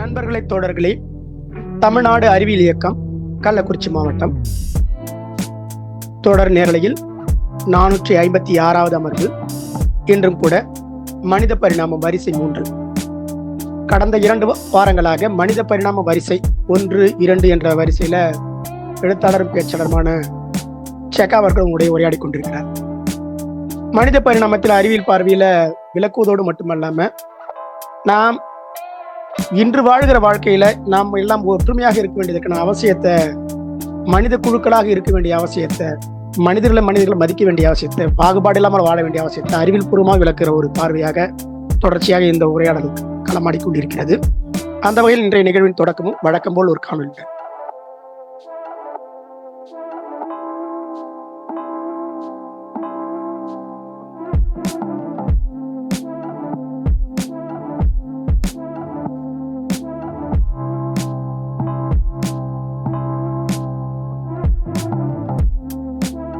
நண்பர்களை தோழர்களே, தமிழ்நாடு அறிவியல் இயக்கம் கள்ளக்குறிச்சி மாவட்டம் தொடர் நேரலையில் 456வது அமர்வு. இன்றும் கூட மனித பரிணாம வரிசை 3. கடந்த 2 வாரங்களாக மனித பரிணாம வரிசை 1, 2 என்ற வரிசையில எழுத்தாளரும் பேச்சாளருமான செக்கா அவர்கள் உங்களுடைய உரையாடி கொண்டிருக்கிறார். மனித பரிணாமத்தில் அறிவியல் பார்வையில விளக்குவதோடு மட்டுமல்லாம, நாம் இன்று வாழ்கிற வாழ்க்கையில நாம் எல்லாம் ஒற்றுமையாக இருக்க வேண்டியதற்கான அவசியத்தை, மனித குழுக்களாக இருக்க வேண்டிய அவசியத்தை, மனிதர்களை மதிக்க வேண்டிய அவசியத்தை, பாகுபாடு இல்லாமல் வாழ வேண்டிய அவசியத்தை அறிவியல் பூர்வமாக விளக்குகிற ஒரு பார்வையாக தொடர்ச்சியாக இந்த உரையாடல் களமாடிக்கொண்டிருக்கிறது. அந்த வகையில் இன்றைய நிகழ்வின் தொடக்கமும் வழக்கம் போல் ஒரு காணொலி.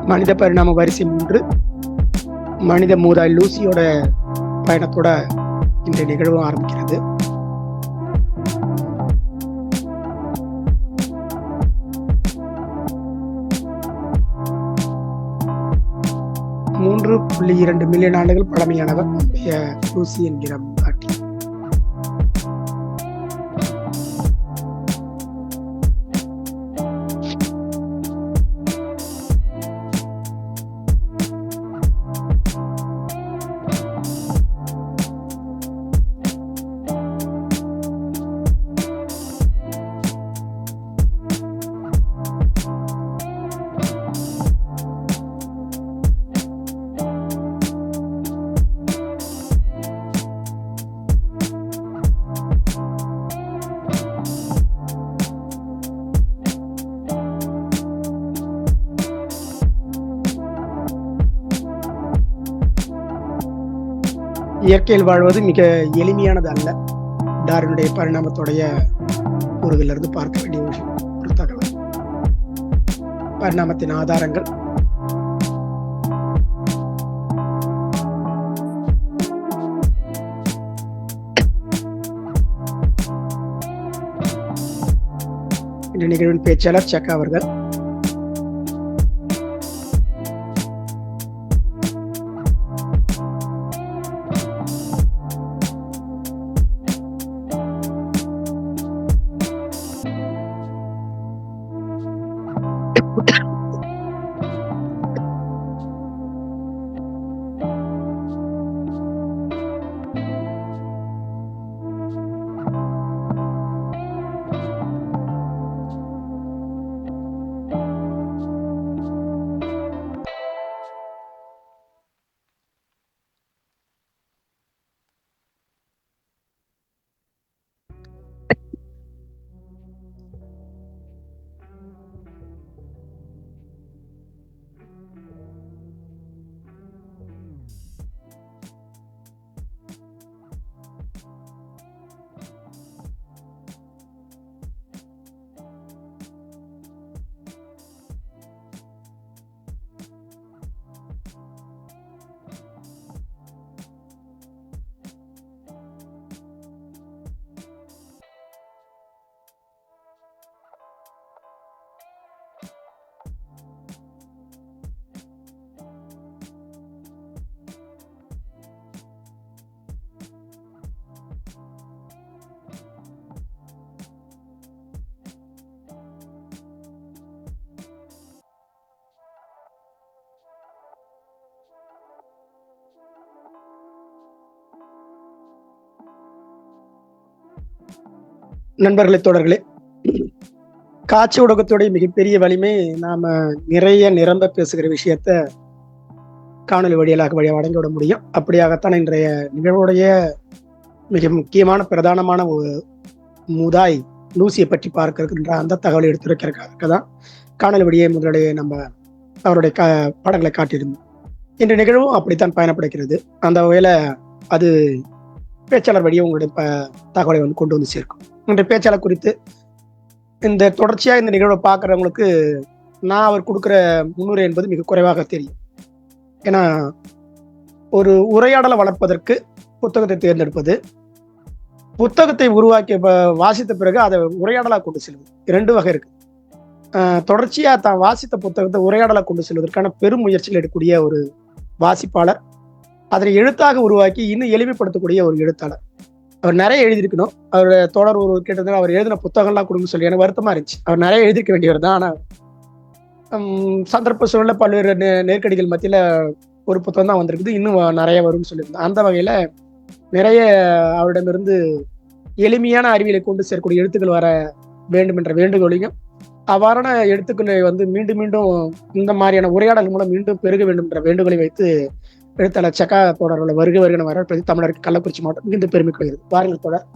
மனித பரிணாம வரிசை 3 மனித மூதாய் லூசியோட பயணத்தோட இந்த நிகழ்வும் ஆரம்பிக்கிறது. $3.2 மில்லியன் ஆண்டுகள் பழமையானவர் லூசி என்கிற மூதாட்டி. இயற்கையில் வாழ்வது மிக எளிமையானது அல்ல. டார்வினுடைய பரிணாமத்துடைய கூறுகளிலிருந்து பார்க்க வேண்டிய ஒரு தகவல். பரிணாமத்தின் ஆதாரங்கள் இந்த நிகழ்வின் பேச்சாளர் செக்கா அவர்கள். நண்பர்களை தோழர்களே, காட்சி ஊடகத்துடைய மிகப்பெரிய வலிமை நாம நிறைய நிரம்ப பேசுகிற விஷயத்த காணொலி வழியாக வழங்கி விட முடியும். அப்படியாகத்தான் இன்றைய நிகழ்வுடைய மிக முக்கியமான பிரதானமான ஒரு மூதாய் லூசியை பற்றி பார்க்கின்ற அந்த தகவலை எடுத்துரைக்கிறதுக்காக தான் காணொலி வழியை முதலிடையே நம்ம அவருடைய படங்களை காட்டியிருந்தோம். இன்றைய நிகழ்வும் அப்படித்தான் பயணப்படுகிறது. அந்த வகையில அது பேச்சாளர் வழியை உங்களுடைய தகவலை கொண்டு வந்து சேர்க்கும். இன்றைய பேச்சாளர் குறித்து இந்த தொடர்ச்சியா இந்த நிகழ்வை பார்க்குறவங்களுக்கு நான் அவர் கொடுக்குற முன்னுரை என்பது மிக குறைவாக தெரியும். ஏன்னா ஒரு உரையாடலை வளர்ப்பதற்கு புத்தகத்தை தேர்ந்தெடுப்பது, புத்தகத்தை உருவாக்கிய வாசித்த பிறகு அதை உரையாடலா கொண்டு செல்வது. 2 வகை இருக்கு. தொடர்ச்சியா தான் வாசித்த புத்தகத்தை உரையாடலா கொண்டு செல்வதற்கான பெரும் முயற்சிகள் எடுக்கக்கூடிய ஒரு வாசிப்பாளர், அதனை எழுத்தாக உருவாக்கி இன்னும் எளிமைப்படுத்தக்கூடிய ஒரு எழுத்தாளர். அவர் நிறைய எழுதியிருக்கணும். அவருடைய தொடர் ஒரு கேட்டது அவர் எழுதின புத்தகம்லாம் கொடுங்க சொல்லி எனக்கு வருத்தமா இருந்துச்சு. அவர் நிறைய எழுதியிருக்க வேண்டியவர் தான். ஆனா சந்தர்ப்ப சூழல பல்வேறு நெருக்கடிகள் மத்தியில ஒரு புத்தகம் தான் வந்திருக்குது. இன்னும் நிறைய வரும்னு சொல்லியிருந்தேன். அந்த வகையில நிறைய அவரிடமிருந்து எளிமையான அறிவியலை கொண்டு சேர்க்கக்கூடிய எழுத்துக்கள் வர வேண்டும் என்ற வேண்டுகோளையும், அவ்வாறான எழுத்துக்களை மீண்டும் மீண்டும் இந்த மாதிரியான உரையாடல் மூலம் மீண்டும் பெருக வேண்டும் என்ற வேண்டுகோளை வைத்து எழுத்தாளர் சக்கா தொடர்களை வருகிற வரப்பதி தமிழருக்கு கள்ளக்குறிச்சி மாவட்டம் மிகுந்த பெருமை கொள்கிறது. வாருங்கள் தொடர்.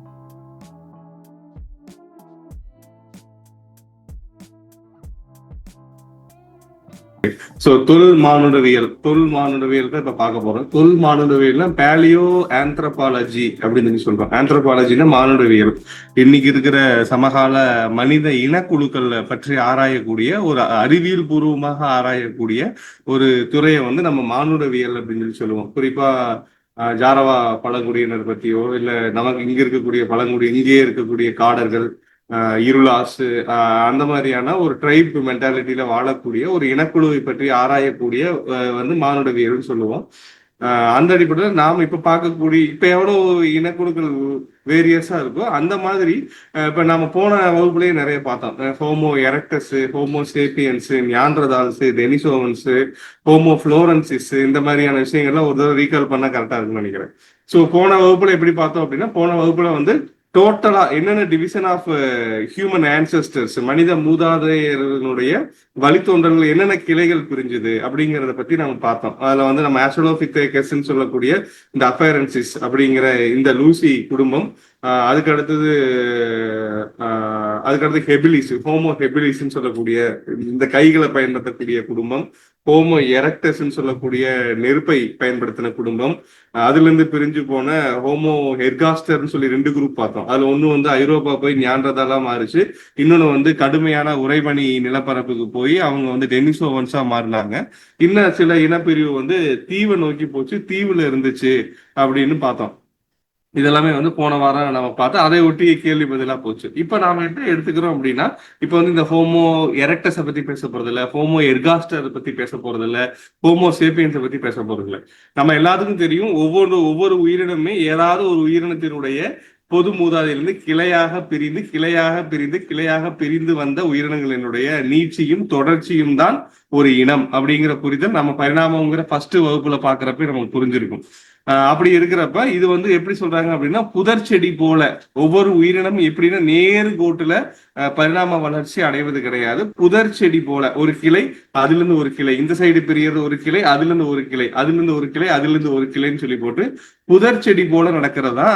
சோ தொல் மானுடவியல் தான் இப்ப பார்க்க போறோம். தொல் மானுடவியல்னா பேலியோ ஆந்த்ரோபாலஜி அப்படின்னு சொல்றோம். ஆந்த்ரோபாலஜினா மானுடவியல். இன்னைக்கு இருக்கிற சமகால மனித இனக்குழுக்கள் பற்றி ஆராயக்கூடிய ஒரு அறிவியல் பூர்வமாக ஆராயக்கூடிய ஒரு துறையை நம்ம மானுடவியல் அப்படின்னு சொல்லுவோம். குறிப்பா ஜாரவா பழங்குடியினர் பத்தியோ இல்ல நமக்கு இங்க இருக்கக்கூடிய இங்கேயே இருக்கக்கூடிய காடர்கள், இருளாசு, அந்த மாதிரியான ஒரு ட்ரைப் மென்டாலிட்டியில வாழக்கூடிய ஒரு இனக்குழுவை பற்றி ஆராயக்கூடிய மானுடவியல்னு சொல்லுவோம். அந்த அடிப்படையில் நாம் இப்ப பார்க்கக்கூடிய இப்ப எவ்வளவு இனக்குழுக்கள் வேரியஸா இருக்கோ அந்த மாதிரி இப்ப நம்ம போன வகுப்புலயே நிறைய பார்த்தோம். Homo erectus, Homo sapiens, Neanderthals, Denisovans, Homo floresiensis, இந்த மாதிரியான விஷயங்கள்லாம் ஒரு தடவை ரீகால் பண்ணா கரெக்டா இருக்குன்னு நினைக்கிறேன். ஸோ போன வகுப்புல எப்படி பார்த்தோம் அப்படின்னா, போன வகுப்புல டோட்டலா என்னென்ன டிவிஷன் ஆஃப் ஹியூமன் ஆன்செஸ்டர்ஸ், மனித மூதாதையர்களுடைய வழித்தோன்றல்கள் என்னென்ன கிளைகள் புரிஞ்சுது அப்படிங்கிறத பத்தி நம்ம பார்த்தோம். அதுல நம்ம ஆஸ்ட்ரலோபித்தேகஸ் சொல்லக்கூடிய இந்த அஃபேரன்சிஸ் அப்படிங்கிற இந்த லூசி குடும்பம், அதுக்கடுத்து ஹெபிலிஸ், ஹோமோ ஹெபிலிஸ் சொல்லக்கூடிய இந்த கைகளை பயன்படுத்தக்கூடிய குடும்பம், ஹோமோ எரக்டஸ் சொல்லக்கூடிய நெருப்பை பயன்படுத்தின குடும்பம், அதுல இருந்து பிரிஞ்சு போன ஹோமோ எர்காஸ்டர்னு சொல்லி 2 குரூப் பார்த்தோம். அதுல ஒண்ணு ஐரோப்பா போய் நியாண்டர்தாலா மாறிச்சு, இன்னொன்னு கடுமையான உறைபனி நிலப்பரப்புக்கு போய் அவங்க டெனிசோவன்ஸா மாறினாங்க. இன்னும் சில இனப்பிரிவு தீவை நோக்கி போச்சு, தீவுல இருந்துச்சு அப்படின்னு பார்த்தோம். இதெல்லாமே போன வாரம் நம்ம பார்த்தோம். அதை ஒட்டி கேள்வி பதிலா போச்சு. இப்ப நாம என்ன எடுத்துக்கிறோம் அப்படின்னா, இப்ப இந்த ஹோமோ எரக்டஸை பத்தி பேச போறது இல்ல, ஹோமோ எர்காஸ்டர் பத்தி பேச போறது இல்ல, ஹோமோ சேப்பியன்ஸை பத்தி பேச போறது இல்ல. நம்ம எல்லாத்துக்கும் தெரியும், ஒவ்வொரு உயிரினமே ஏதாவது ஒரு உயிரினத்தினுடைய பொது மூதாதையிலிருந்து கிளையாக பிரிந்து வந்த உயிரினங்களினுடைய நீட்சியும் தொடர்ச்சியும் தான் ஒரு இனம் அப்படிங்கிற புரிதல் நம்ம பரிணாமங்கிற ஃபர்ஸ்ட் வகுப்புல பாக்குறப்ப நமக்கு புரிஞ்சிருக்கும். அப்படி இருக்கிறப்ப இது எப்படி சொல்றாங்க அப்படின்னா, புதர் செடி போல ஒவ்வொரு உயிரினமும் எப்படின்னா நேரு கோட்டுல பரிணாம வளர்ச்சி அடைவது கிடையாது. புதர் செடி போல ஒரு கிளை, அதுல இருந்து ஒரு கிளை, இந்த சைடு பெரியது ஒரு கிளை, அதுல இருந்து ஒரு கிளை, அதுல இருந்து ஒரு கிளை, அதுல இருந்து ஒரு கிளைன்னு சொல்லி போட்டு புதர் செடி போல நடக்கிறதா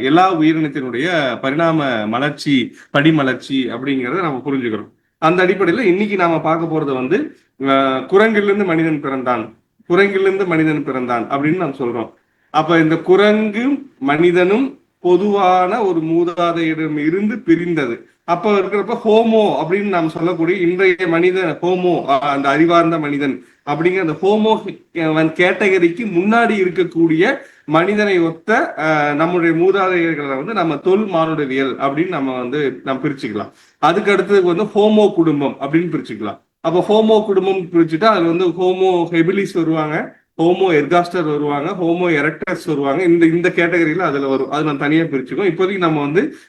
எல்லா உயிரினத்தினுடைய பரிணாம மலர்ச்சி, படிமலர்ச்சி அப்படிங்கிறத நம்ம புரிஞ்சுக்கிறோம். அந்த அடிப்படையில இன்னைக்கு நாம பார்க்க போறது குரங்கிலிருந்து மனிதன் பிறந்தான் அப்படின்னு நாம் சொல்றோம். அப்ப இந்த குரங்கும் மனிதனும் பொதுவான ஒரு மூதாதையிடம் இருந்து பிரிந்தது. அப்ப இருக்கிறப்ப ஹோமோ அப்படின்னு நாம் சொல்லக்கூடிய இன்றைய மனிதன், ஹோமோ அந்த அறிவார்ந்த மனிதன் அப்படிங்கிற அந்த ஹோமோ கேட்டகரிக்கு முன்னாடி இருக்கக்கூடிய மனிதனை ஒத்த நம்முடைய மூதாதையர்களை நம்ம தொல் மானுடவியல் அப்படின்னு நம்ம பிரிச்சுக்கலாம். அதுக்கு அடுத்தது ஹோமோ குடும்பம் அப்படின்னு பிரிச்சுக்கலாம். அப்ப ஹோமோ குடும்பம் பிரிச்சுட்டா அதுல ஹோமோ ஹெபிலிஸ் வருவாங்க, ஹோமோ எர்காஸ்டர் வருவாங்க, ஹோமோ எரக்டஸ் வருவாங்க. இந்த கேட்டகரியில அதுல வரும். அது நான் தனியா பிரிச்சுக்கோம். இப்போதைக்கு நம்ம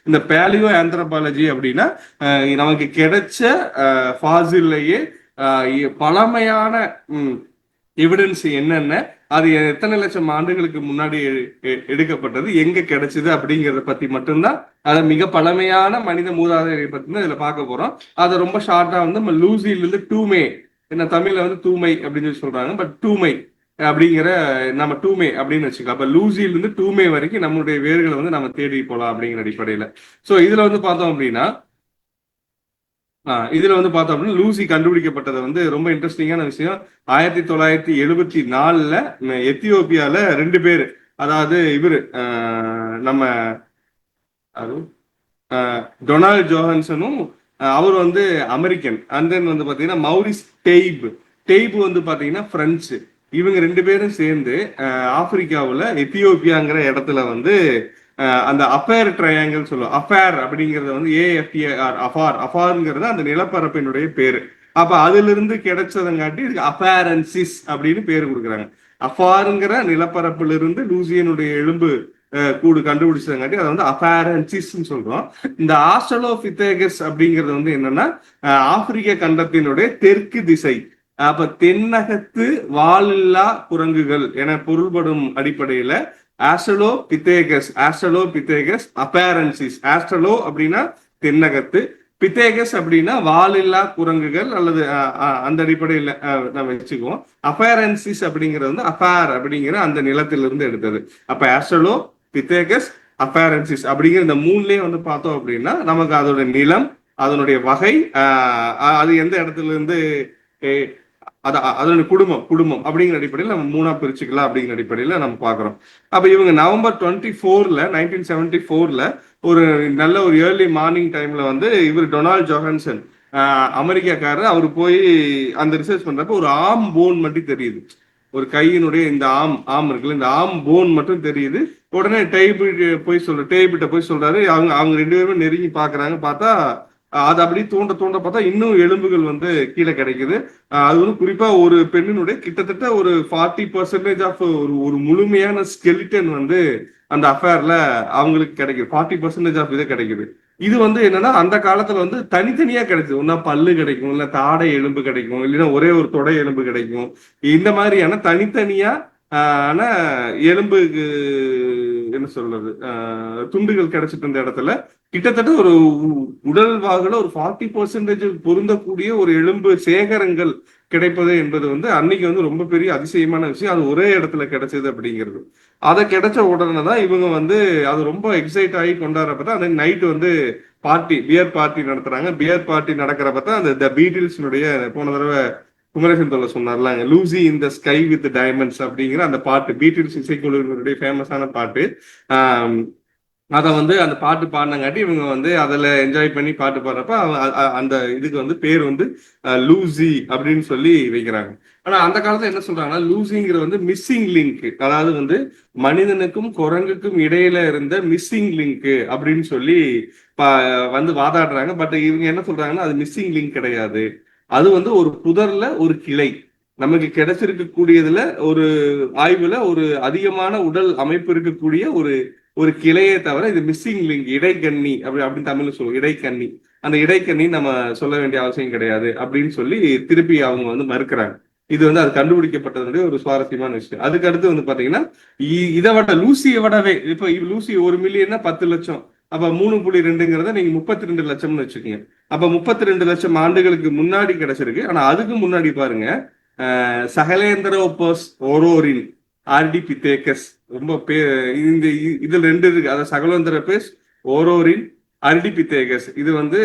இந்த பேலியோ ஆந்த்ரோபாலஜி அப்படின்னா நமக்கு கிடைச்ச ஃபாசில்லையே பழமையான எவிடன்ஸ் என்னென்ன, அது எத்தனை லட்சம் ஆண்டுகளுக்கு முன்னாடி எடுக்கப்பட்டது, எங்க கிடைச்சது அப்படிங்கிறத பத்தி மட்டும்தான், அதை மிக பழமையான மனித மூதாதையை பத்தி இதுல பார்க்க போறோம். அதை ரொம்ப ஷார்ட்டா நம்ம லூசில இருந்து டூமே, என்ன தமிழ்ல தூமை அப்படின்னு சொல்லி சொல்றாங்க, பட் டூமை அப்படிங்கிற நம்ம டூமே அப்படின்னு வச்சுக்கலாம். அப்ப லூசியில இருந்து டூமே வரைக்கும் நம்மளுடைய வேர்களை நம்ம தேடி போலாம் அப்படிங்கிற அடிப்படையில. சோ இதுல பார்த்தோம் அப்படின்னா லூசி கண்டுபிடிக்கப்பட்டது ரொம்ப இன்ட்ரெஸ்டிங்கான விஷயம். 1974 எத்தியோப்பியால 2 பேர், அதாவது இவரு நம்ம டொனால்ட் ஜோஹன்சனும், அவர் அமெரிக்கன், அண்ட் தென் பாத்தீங்கன்னா மௌரிஸ் டெய்ப் பாத்தீங்கன்னா பிரெஞ்சு. இவங்க 2 பேரும் சேர்ந்து ஆப்பிரிக்காவுல எத்தியோப்பியாங்கிற இடத்துல அந்த அப்பேர் ட்ரையாங்கிள் சொல்லுவோம். அஃபேர் அப்படிங்கறது வந்து AFTAR, அஃபார்ங்கிறது அந்த நிலப்பரப்பினுடைய பேரு. அப்ப அதுல இருந்து கிடைச்சதங்காட்டி இதுக்கு அஃபேரன்சிஸ் அப்படின்னு பேரு கொடுக்குறாங்க. அஃபாருங்கிற நிலப்பரப்பிலிருந்து லூசியனுடைய எலும்பு கூடு கண்டுபிடிச்சதங்காட்டி அதை வந்து அஃபேரன்சிஸ் சொல்றோம். இந்த ஆஸ்ட்ரலோபித்தேகஸ் அப்படிங்கிறது வந்து என்னன்னா ஆப்பிரிக்க கண்டத்தினுடைய தெற்கு திசை, அப்ப தென்னகத்து வாலில்லா குரங்குகள் என பொருள்படும் அடிப்படையில ஆஸ்ட்ரலோபித்தேகஸ் அப்பேரன்சிஸ். ஆஸ்ட்ரலோ அப்படின்னா தென்னகத்து, பித்தேகஸ் அப்படின்னா வாலில்லா குரங்குகள் அல்லது அந்த அடிப்படையில் நம்ம வச்சுக்குவோம். அப்பேரன்சிஸ் அப்படிங்கிறது வந்து அஃபேர் அப்படிங்கிற அந்த நிலத்திலிருந்து எடுத்தது. அப்ப ஆஸ்ட்ரலோ பித்தேகஸ் அப்பேரன்சிஸ் அப்படிங்கிற இந்த மூணுலயே வந்து பார்த்தோம் அப்படின்னா நமக்கு அதோட நிலம், அதனுடைய வகை, அது எந்த இடத்துல இருந்து, அதோட குடும்பம் அப்படிங்கிற அடிப்படையில் நம்ம மூணா பிரிச்சுக்கலாம் அப்படிங்கிற அடிப்படையில நம்ம பாக்குறோம். அப்ப இவங்க நவம்பர் 24ல 1974ல ஒரு நல்ல ஒரு ஏர்லி மார்னிங் டைம்ல வந்து இவர் டொனால்ட் ஜோஹன்சன் அமெரிக்காக்காரர், அவர் போய் அந்த ரிசர்ச் பண்றப்ப ஒரு ஆம் போன் மட்டும் தெரியுது. ஒரு கையினுடைய இந்த ஆம் இருக்குல்ல, இந்த ஆம் போன் மட்டும் தெரியுது. உடனே டேபிட்ட போய் சொல்றாரு. அவங்க 2 பேருமே நெருங்கி பாக்குறாங்க. பார்த்தா அது அப்படி தோண்ட பார்த்தா இன்னும் எலும்புகள் வந்து கீழே கிடைக்குது. அது வந்து குறிப்பா ஒரு பெண்ணினுடைய கிட்டத்தட்ட ஒரு 40% ஆஃப் ஒரு முழுமையான ஸ்கெலிட்டன் வந்து அந்த அஃபேர்ல அவங்களுக்கு கிடைக்குது. 40% ஆஃப் இது கிடைக்குது. இது வந்து என்னன்னா அந்த காலத்துல வந்து தனித்தனியா கிடைச்சது. ஒன்னா பல்லு கிடைக்கும், இல்ல தாடை எலும்பு கிடைக்கும், இல்லைன்னா ஒரே ஒரு தொடை எலும்பு கிடைக்கும். இந்த மாதிரியான தனித்தனியா ஆனா எலும்புக்கு என்ன சொல்றது துண்டுகள் கிடைச்சிட்டு இருந்த இடத்துல கிட்டத்தட்ட ஒரு உடல் வாகுல ஒரு 40% பொருந்தக்கூடிய ஒரு எலும்பு சேகரங்கள் கிடைப்பது என்பது வந்து அன்னைக்கு வந்து ரொம்ப பெரிய அதிசயமான விஷயம். அது ஒரே இடத்துல கிடைச்சது அப்படிங்கிறது. அதை கிடைச்ச உடனே தான் இவங்க வந்து அது ரொம்ப எக்ஸைட் ஆகி கொண்டாடுறப்ப அந்த நைட் வந்து பியர் பார்ட்டி நடத்துறாங்க. பியர் பார்ட்டி நடக்கிறப்ப தான் அந்த பீட்டில்ஸினுடைய போன தடவை குமரேசன் தொல்லை சொன்னார்ல, Lucy in the sky with diamonds அப்படிங்கிற அந்த பாட்டு, பீட்டில்ஸ் இசைக்குழுவினுடைய ஃபேமஸான பாட்டு. அதை வந்து அந்த பாட்டு பாடினங்காட்டி இவங்க வந்து அதில் என்ஜாய் பண்ணி பாட்டு பாடுறப்ப அந்த இதுக்கு வந்து பேர் வந்து லூசி அப்படின்னு சொல்லி வைக்கிறாங்க. ஆனா அந்த காலத்துல என்ன சொல்றாங்கன்னா லூசிங்கிற வந்து மிஸ்ஸிங் லிங்க், அதாவது வந்து மனிதனுக்கும் குரங்குக்கும் இடையில இருந்த மிஸ்ஸிங் லிங்க் அப்படின்னு சொல்லி வந்து வாதாடுறாங்க. பட் இவங்க என்ன சொல்றாங்கன்னா அது மிஸ்ஸிங் லிங்க் கிடையாது, அது வந்து ஒரு புதர்ல ஒரு கிளை. நமக்கு கிடைச்சிருக்கக்கூடியதுல ஒரு ஆய்வுல ஒரு அதிகமான உடல் அமைப்பு இருக்கக்கூடிய ஒரு கிளையே தவிர இது மிஸ்ஸிங் லிங்க், இடைக்கண்ணி அப்படின்னு தமிழ்ல சொல்லுவோம். இடைக்கண்ணி, அந்த இடைக்கண்ணி நம்ம சொல்ல வேண்டிய அவசியம் கிடையாது அப்படின்னு சொல்லி திருப்பி அவங்க வந்து மறுக்கிறாங்க. இது வந்து அது கண்டுபிடிக்கப்பட்டதுடைய ஒரு சுவாரஸ்யமான விஷயம். அதுக்கு அடுத்து வந்து பாத்தீங்கன்னா இதை விட லூசியை விடவே இப்ப லூசி 1 மில்லியன்னா 10 லட்சம், அப்ப 3.2ங்கிறத நீங்க 32 லட்சம்னு வச்சுக்கோங்க. அப்ப 32 லட்சம் ஆண்டுகளுக்கு முன்னாடி கிடைச்சிருக்கு. ஆனா அதுக்கு முன்னாடி பாருங்க சகலேந்திரோபஸ் ஓரோரின் ஆர்டிபிதேகஸ், ரொம்ப இந்த இதுல 2 இருக்கு. அதாவது சகலேந்திரோபஸ் ஓரோரின் ஆர்டிபிதேகஸ், இது வந்து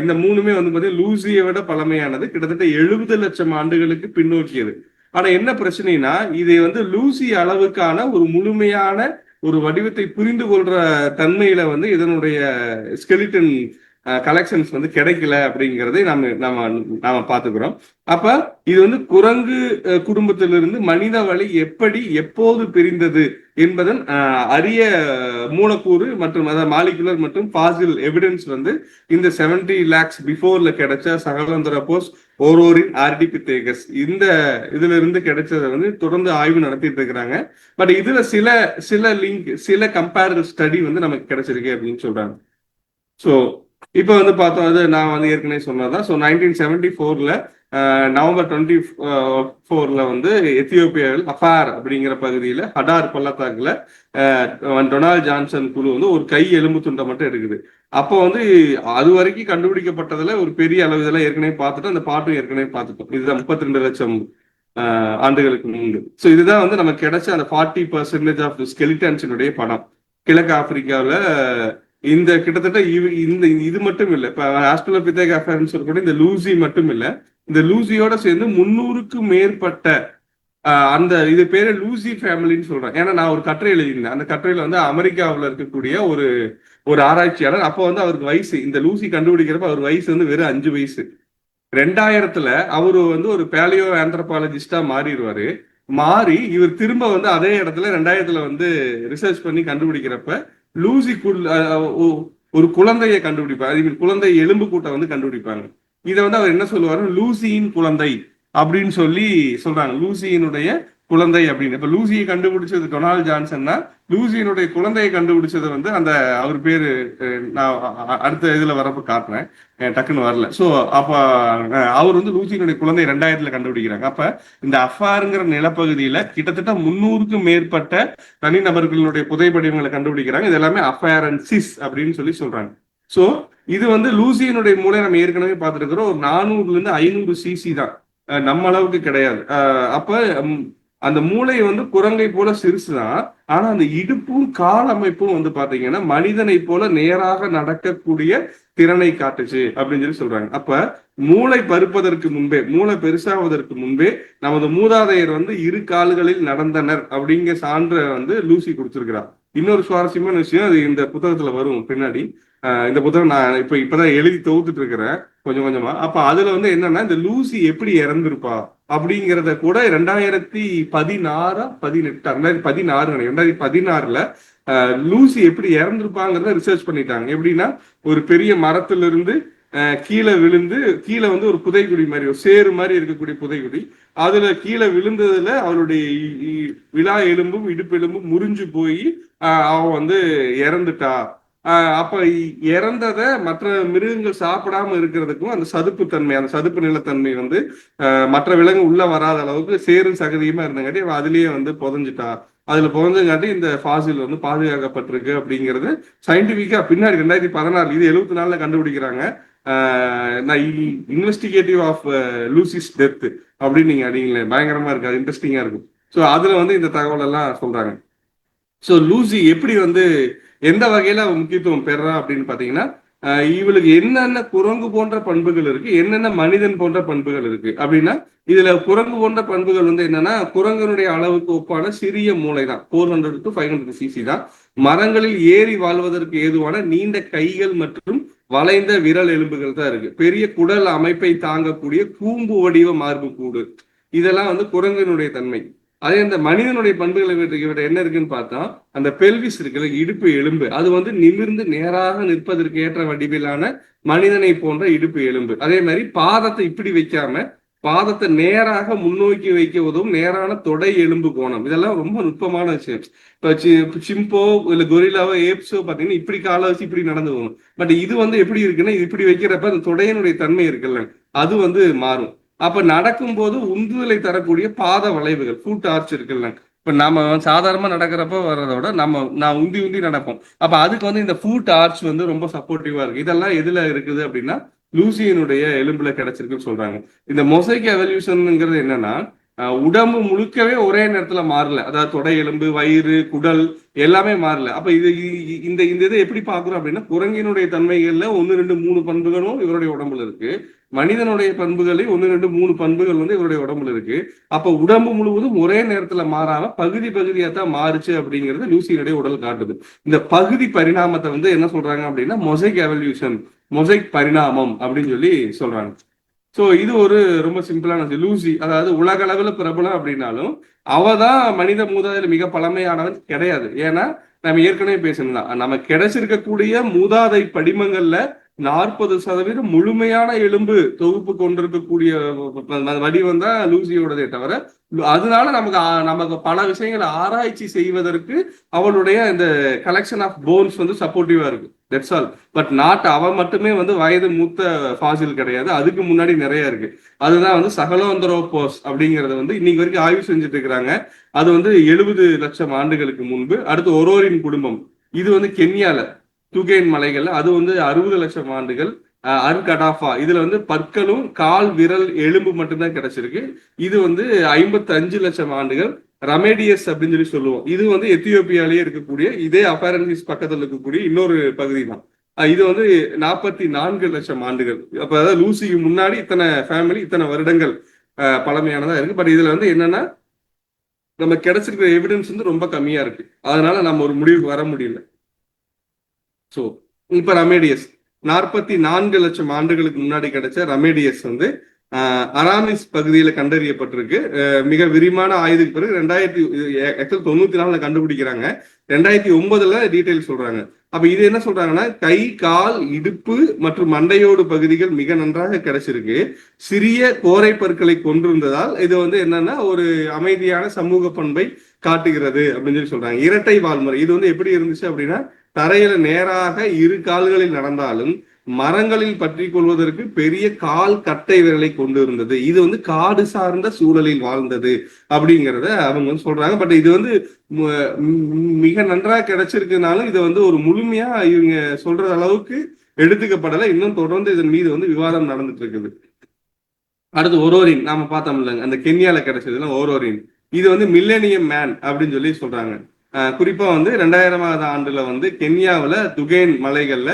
இந்த 3மே வந்து பாத்தீங்கன்னா லூசியை விட பழமையானது, கிட்டத்தட்ட 70 லட்சம் ஆண்டுகளுக்கு பின்னோக்கியது. ஆனா என்ன பிரச்சனைனா இதை வந்து லூசி அளவுக்கான ஒரு முழுமையான ஒரு வடிவத்தை புரிந்து கொள்ற தன்மையில வந்து இதனுடைய ஸ்கெலிட்டன் கலெக்ஷன்ஸ் வந்து கிடைக்கல அப்படிங்கிறதை நாம பாத்துக்கிறோம். அப்ப இது வந்து குரங்கு குடும்பத்திலிருந்து மனித வழி எப்படி எப்போது பிரிந்தது என்பதன் அரிய மூலக்கூறு மற்றும் அதாவது மாலிகுலர் மற்றும் பாசில் எவிடன்ஸ் வந்து இந்த 70 lakhs பிஃபோர்ல கிடைச்ச சகலேந்திரோபஸ் ஓரோரின் ஆர்டிபிதேகஸ் இந்த இதுல இருந்து கிடைச்சதை வந்து தொடர்ந்து ஆய்வு நடத்திட்டு இருக்கிறாங்க. பட் இதுல சில லிங்க், சில கம்பேரிட்டிவ் ஸ்டடி வந்து நமக்கு கிடைச்சிருக்கு அப்படின்னு சொல்றாங்க. ஸோ இப்போ வந்து பார்த்தோம், அது நான் வந்து ஏற்கனவே சொன்னதான். ஸோ 1974ல நவம்பர் 24ல வந்து எத்தியோப்பியாவில் அஃபார் அப்படிங்கிற பகுதியில் ஹடார் பள்ளத்தாக்குல டொனால்ட் ஜான்சன் குழு வந்து ஒரு கை எலும்பு துண்டை மட்டும் எடுக்குது. அப்போ வந்து அது வரைக்கும் கண்டுபிடிக்கப்பட்டதுல ஒரு பெரிய அளவு இதெல்லாம் ஏற்கனவே பார்த்துட்டு அந்த பாட்டும் ஏற்கனவே பார்த்துட்டோம். இதுதான் 32 லட்சம் ஆண்டுகளுக்கு முன்பு. ஸோ இதுதான் வந்து நமக்கு கிடைச்ச அந்த 40% ஆஃப் ஸ்கெலிட்டன்ஸினுடைய படம். கிழக்கு ஆப்பிரிக்காவில் இந்த கிட்டத்தட்ட இது மட்டும் இல்லை, இப்ப ஆஸ்ட்ரலோபிதேகஸ் சொல்லக்கூடிய இந்த லூசி மட்டும் இல்லை, இந்த லூசியோட சேர்ந்து 300க்கும் மேற்பட்ட அந்த இது பேரு லூசி ஃபேமிலின்னு சொல்றேன். ஏன்னா நான் ஒரு கட்டுரை எழுதியிருந்தேன். அந்த கட்டுரையில வந்து அமெரிக்காவில் இருக்கக்கூடிய ஒரு ஆராய்ச்சியாளர், அப்போ வந்து அவருக்கு வயசு, இந்த லூசி கண்டுபிடிக்கிறப்ப அவர் வயசு வந்து வெறும் 5 வயசு. 2000த்துல அவரு வந்து ஒரு பேலியோ ஆந்த்ரோபாலஜிஸ்டா மாறி இவர் திரும்ப வந்து அதே இடத்துல 2000த்துல வந்து ரிசர்ச் பண்ணி கண்டுபிடிக்கிறப்ப லூசிக்குள் ஒரு குழந்தையை கண்டுபிடிப்பாங்க, குழந்தை எலும்பு கூட்டை வந்து கண்டுபிடிப்பாங்க. இதை வந்து அவர் என்ன சொல்லுவாரு, லூசியின் குழந்தை அப்படின்னு சொல்லி சொல்றாங்க. லூசியினுடைய குழந்தை அப்படின்னு. இப்ப லூசியை கண்டுபிடிச்சது டொனால்ட் ஜான்சன்னா, லூசியினுடைய குழந்தையை கண்டுபிடிச்சது வந்து அந்த அவர் பேரு நான் அடுத்த இதுல வரப்ப காட்டுறேன், டக்குன்னு வரல. சோ அப்ப அவர் வந்து லூசியினுடைய குழந்தை 2000 கண்டுபிடிக்கிறாங்க. அப்ப இந்த அஃபாருங்கிற நிலப்பகுதியில கிட்டத்தட்ட 300க்கும் மேற்பட்ட தனிநபர்களுடைய புதைப்படிவங்களை கண்டுபிடிக்கிறாங்க. இது எல்லாமே அஃபேரன்சிஸ் அப்படின்னு சொல்லி சொல்றாங்க. சோ இது வந்து லூசியினுடைய மூளை நம்ம ஏற்கனவே பார்த்துருக்கிறோம், ஒரு 400 to 500 cc தான், நம்ம அளவுக்கு கிடையாது. அப்ப அந்த மூளை வந்து குரங்கை போல சிறுசுதான். ஆனா அந்த இடுப்பும் கால் அமைப்பும் வந்து பாத்தீங்கன்னா மனிதனை போல நேராக நடக்கக்கூடிய திறனை காட்டுச்சு அப்படின்னு சொல்லி சொல்றாங்க. அப்ப மூளை பருப்பதற்கு முன்பே, மூளை பெருசாவதற்கு முன்பே நமது மூதாதையர் வந்து 2 கால்களில் நடந்தனர் அப்படிங்கிற சான்றை வந்து லூசி கொடுத்திருக்கிறார். இன்னொரு சுவாரஸ்யமான விஷயம், அது இந்த புத்தகத்துல வரும் பின்னாடி. இந்த புத்தகம் நான் இப்பதான் எழுதி தொகுத்துட்டு இருக்கிறேன் கொஞ்சம் கொஞ்சமா. அப்ப அதுல வந்து என்னன்னா, இந்த லூசி எப்படி இறந்திருப்பா அப்படிங்கிறத கூட 2016 லூசி எப்படி இறந்திருப்பாங்கிறத ரிசர்ச் பண்ணிட்டாங்க. எப்படின்னா, ஒரு பெரிய மரத்துல இருந்து கீழே விழுந்து, கீழே வந்து ஒரு புதைக்குடி மாதிரி, ஒரு சேறு மாதிரி இருக்கக்கூடிய புதைக்குடி, அதுல கீழே விழுந்ததுல அவளுடைய விலா எலும்பும் இடுப்பு எலும்பும் முறிஞ்சு போய் அவன் வந்து இறந்துட்டா. அப்ப இறந்ததை மற்ற மிருகங்கள் சாப்பிடாம இருக்கிறதுக்கும் அந்த சதுப்பு தன்மை, அந்த சதுப்பு நிலத்தன்மை வந்து மற்ற விலங்கு உள்ள வராத அளவுக்கு சேரும் சகதியுமா இருந்தங்காட்டி அதுலயே வந்து புதஞ்சிட்டா. அதுல புதஞ்சங்காட்டி இந்த ஃபாசில் வந்து பாதுகாக்கப்பட்டிருக்கு அப்படிங்கிறது சயின்டிபிக்கா பின்னாடி 2016, இது 74 கண்டுபிடிக்கிறாங்க. இன்வெஸ்டிகேட்டிவ் ஆஃப் லூசிஸ் டெத் அப்படின்னு நீங்க அடிங்களேன், பயங்கரமா இருக்கு, அது இன்ட்ரெஸ்டிங்கா இருக்கும். ஸோ அதுல வந்து இந்த தகவல் எல்லாம் சொல்றாங்க. ஸோ லூசி எப்படி வந்து எந்த வகையில முக்கியத்துவம் பெறா அப்படின்னு பாத்தீங்கன்னா, இவளுக்கு என்னென்ன குரங்கு போன்ற பண்புகள் இருக்கு, என்னென்ன மனிதன் போன்ற பண்புகள் இருக்கு அப்படின்னா, இதுல குரங்கு போன்ற பண்புகள் வந்து என்னன்னா, குரங்கனுடைய அளவுக்கு ஒப்பான சிறிய மூளை தான், 400 to 500 cc தான். மரங்களில் ஏறி வாழ்வதற்கு ஏதுவான நீண்ட கைகள் மற்றும் வளைந்த விரல் எலும்புகள் தான் இருக்கு. பெரிய குடல் அமைப்பை தாங்கக்கூடிய கூம்பு வடிவ மார்பு கூடு, இதெல்லாம் வந்து குரங்கனுடைய தன்மை. அதே இந்த மனிதனுடைய பண்புகளை இவர்கிட்ட என்ன இருக்குன்னு பார்த்தா, அந்த பெல்விஸ் இருக்குல்ல, இடுப்பு எலும்பு, அது வந்து நிமிர்ந்து நேராக நிற்பதற்கு ஏற்ற வடிவிலான மனிதனை போன்ற இடுப்பு எலும்பு. அதே மாதிரி பாதத்தை இப்படி வைக்காம பாதத்தை நேராக முன்னோக்கி வைக்க உதவும் நேரான தொடை எலும்பு கோணம். இதெல்லாம் ரொம்ப நுட்பமான விஷயம். இப்போ சிம்போ இல்ல கொரில்லாவோ ஏப்ஸோ பாத்தீங்கன்னா இப்படி காலை வச்சு இப்படி நடந்து போகணும். பட் இது வந்து எப்படி இருக்குன்னா, இப்படி வைக்கிறப்ப அந்த தொடையினுடைய தன்மை இருக்குல்ல, அது வந்து மாறும். அப்ப நடக்கும் போது உந்துதலை தரக்கூடிய பாத வளைவுகள், ஃபுட் ஆர்ச் இருக்குல்ல, இப்ப நம்ம சாதாரணமா நடக்கிறப்ப வர்றதை விட நான் உந்தி உந்தி நடப்போம். அப்ப அதுக்கு வந்து இந்த ஃபுட் ஆர்ச் வந்து ரொம்ப சப்போர்ட்டிவா இருக்கு. இதெல்லாம் எதுல இருக்குது அப்படின்னா, லூசியனுடைய எலும்புல கிடைச்சிருக்குன்னு சொல்றாங்க. இந்த மொசைக் எவல்யூஷன்ங்கிறது என்னன்னா, உடம்பு முழுக்கவே ஒரே நேரத்துல மாறல. அதாவது தொடை எலும்பு, வயிறு, குடல் எல்லாமே மாறல. அப்ப இந்த இதை எப்படி பாக்குறோம் அப்படின்னா, குரங்கினுடைய தன்மைகள்ல 1, 2, 3 பண்புகளும் இவருடைய உடம்புல இருக்கு. மனிதனுடைய பண்புகளில் 1, 2, 3 பண்புகள் வந்து இவருடைய உடம்புல இருக்கு. அப்ப உடம்பு முழுவதும் ஒரே நேரத்துல மாறாம பகுதி பகுதியா தான் மாறுச்சு அப்படிங்கிறது லூசியினுடைய உடல் காட்டுது. இந்த பகுதி பரிணாமத்தை வந்து என்ன சொல்றாங்க அப்படின்னா, மொசைக் எவல்யூஷன், மொசைக் பரிணாமம் அப்படின்னு சொல்லி சொல்றாங்க. சோ இது ஒரு ரொம்ப சிம்பிளான லூசி, அதாவது உலக அளவுல பிரபலம் அப்படின்னாலும் அவதான் மனித மூதாதையில மிக பழமையானவன் கிடையாது. ஏன்னா நம்ம ஏற்கனவே பேசணும், நம்ம கிடைச்சிருக்கக்கூடிய மூதாதை படிமங்கள்ல 40% முழுமையான எலும்பு தொகுப்பு கொண்டிருக்கக்கூடிய வடிவம் தான் லூசியோடதே தவிர, அதனால நமக்கு பல விஷயங்களை ஆராய்ச்சி செய்வதற்கு அவளுடைய இந்த கலெக்ஷன் ஆஃப் போன்ஸ் வந்து சப்போர்ட்டிவா இருக்கு. That's all. பட் அவ மட்டுமே வந்து வயது மூத்த ஃபாசில் கிடையாது, அதுக்கு முன்னாடி நிறைய இருக்கு. அதுதான் வந்து சகலோந்தரோபோஸ் அப்படிங்கறத வந்து இன்னைக்கு வரைக்கும் ஆய்வு செஞ்சுட்டு இருக்கிறாங்க. அது வந்து 70 லட்சம் ஆண்டுகளுக்கு முன்பு. அடுத்து ஒரோரின் குடும்பம், இது வந்து கென்யால துகேன் மலைகள்ல, அது வந்து 60 லட்சம் ஆண்டுகள். அர்கடாஃபா, இதுல வந்து பற்களும் கால் விரல் எலும்பு மட்டும்தான் கிடைச்சிருக்கு. இது வந்து 55 லட்சம் ஆண்டுகள். ரமேடியஸ் அப்படின்னு சொல்லி சொல்லுவோம், இது வந்து எத்தியோப்பியாலேயே இருக்கக்கூடிய இதே அபாரன்சிஸ் பக்கத்துல இருக்கக்கூடிய இன்னொரு பகுதி தான். இது வந்து 44 லட்சம் ஆண்டுகள். அப்ப அதாவது லூசிக்கு முன்னாடி இத்தனை ஃபேமிலி, இத்தனை வருடங்கள் பழமையானதா இருக்கு. பட் இதுல வந்து என்னன்னா, நம்ம கிடைச்சிருக்கிற எவிடன்ஸ் வந்து ரொம்ப கம்மியா இருக்கு. அதனால நம்ம ஒரு முடிவுக்கு வர முடியல. ஸோ இப்ப ரமேடியஸ் 44 லட்சம் ஆண்டுகளுக்கு முன்னாடி கிடைச்ச ரமேடியஸ் வந்து அராமிஸ் பகுதியில கண்டறியப்பட்டிருக்கு. மிக விரிவான ஆய்வுக்கு பிறகு 1994 கண்டுபிடிக்கிறாங்க. 2009 டீடைல் சொல்றாங்க. அப்ப இது என்ன சொல்றாங்கன்னா, கை, கால், இடுப்பு மற்றும் மண்டையோடு பகுதிகள் மிக நன்றாக கிடைச்சிருக்கு. சிறிய கோரை பற்களை கொண்டிருந்ததால் இது வந்து என்னன்னா ஒரு அமைதியான சமூக பண்பை காட்டுகிறது அப்படின்னு சொல்லி சொல்றாங்க. இரட்டை வால்முறை இது வந்து எப்படி இருந்துச்சு அப்படின்னா, தரையில நேராக இரு கால்களில் நடந்தாலும் மரங்களில் பற்றி கொள்வதற்கு பெரிய கால் கட்டை விரலை கொண்டு இருந்தது. இது வந்து காடு சார்ந்த சூழலில் வாழ்ந்தது அப்படிங்கிறத அவங்க வந்து சொல்றாங்க. பட் இது வந்து மிக நன்றாக கிடைச்சிருக்குனாலும் இதை வந்து ஒரு முழுமையா இவங்க சொல்ற அளவுக்கு எடுத்துக்கப்படலை. இன்னும் தொடர்ந்து இதன் மீது வந்து விவாதம் நடந்துட்டு இருக்குது. அடுத்து ஒரோரின் நாம பார்த்தோம் இல்லைங்க, அந்த கென்யால கிடைச்சதுல ஒரோரின் இது வந்து மில்லேனியம் மேன் அப்படின்னு சொல்லி சொல்றாங்க. குறிப்பா வந்து 2000ஆவது ஆண்டுல வந்து கென்யாவில் துகேன் மலைகள்ல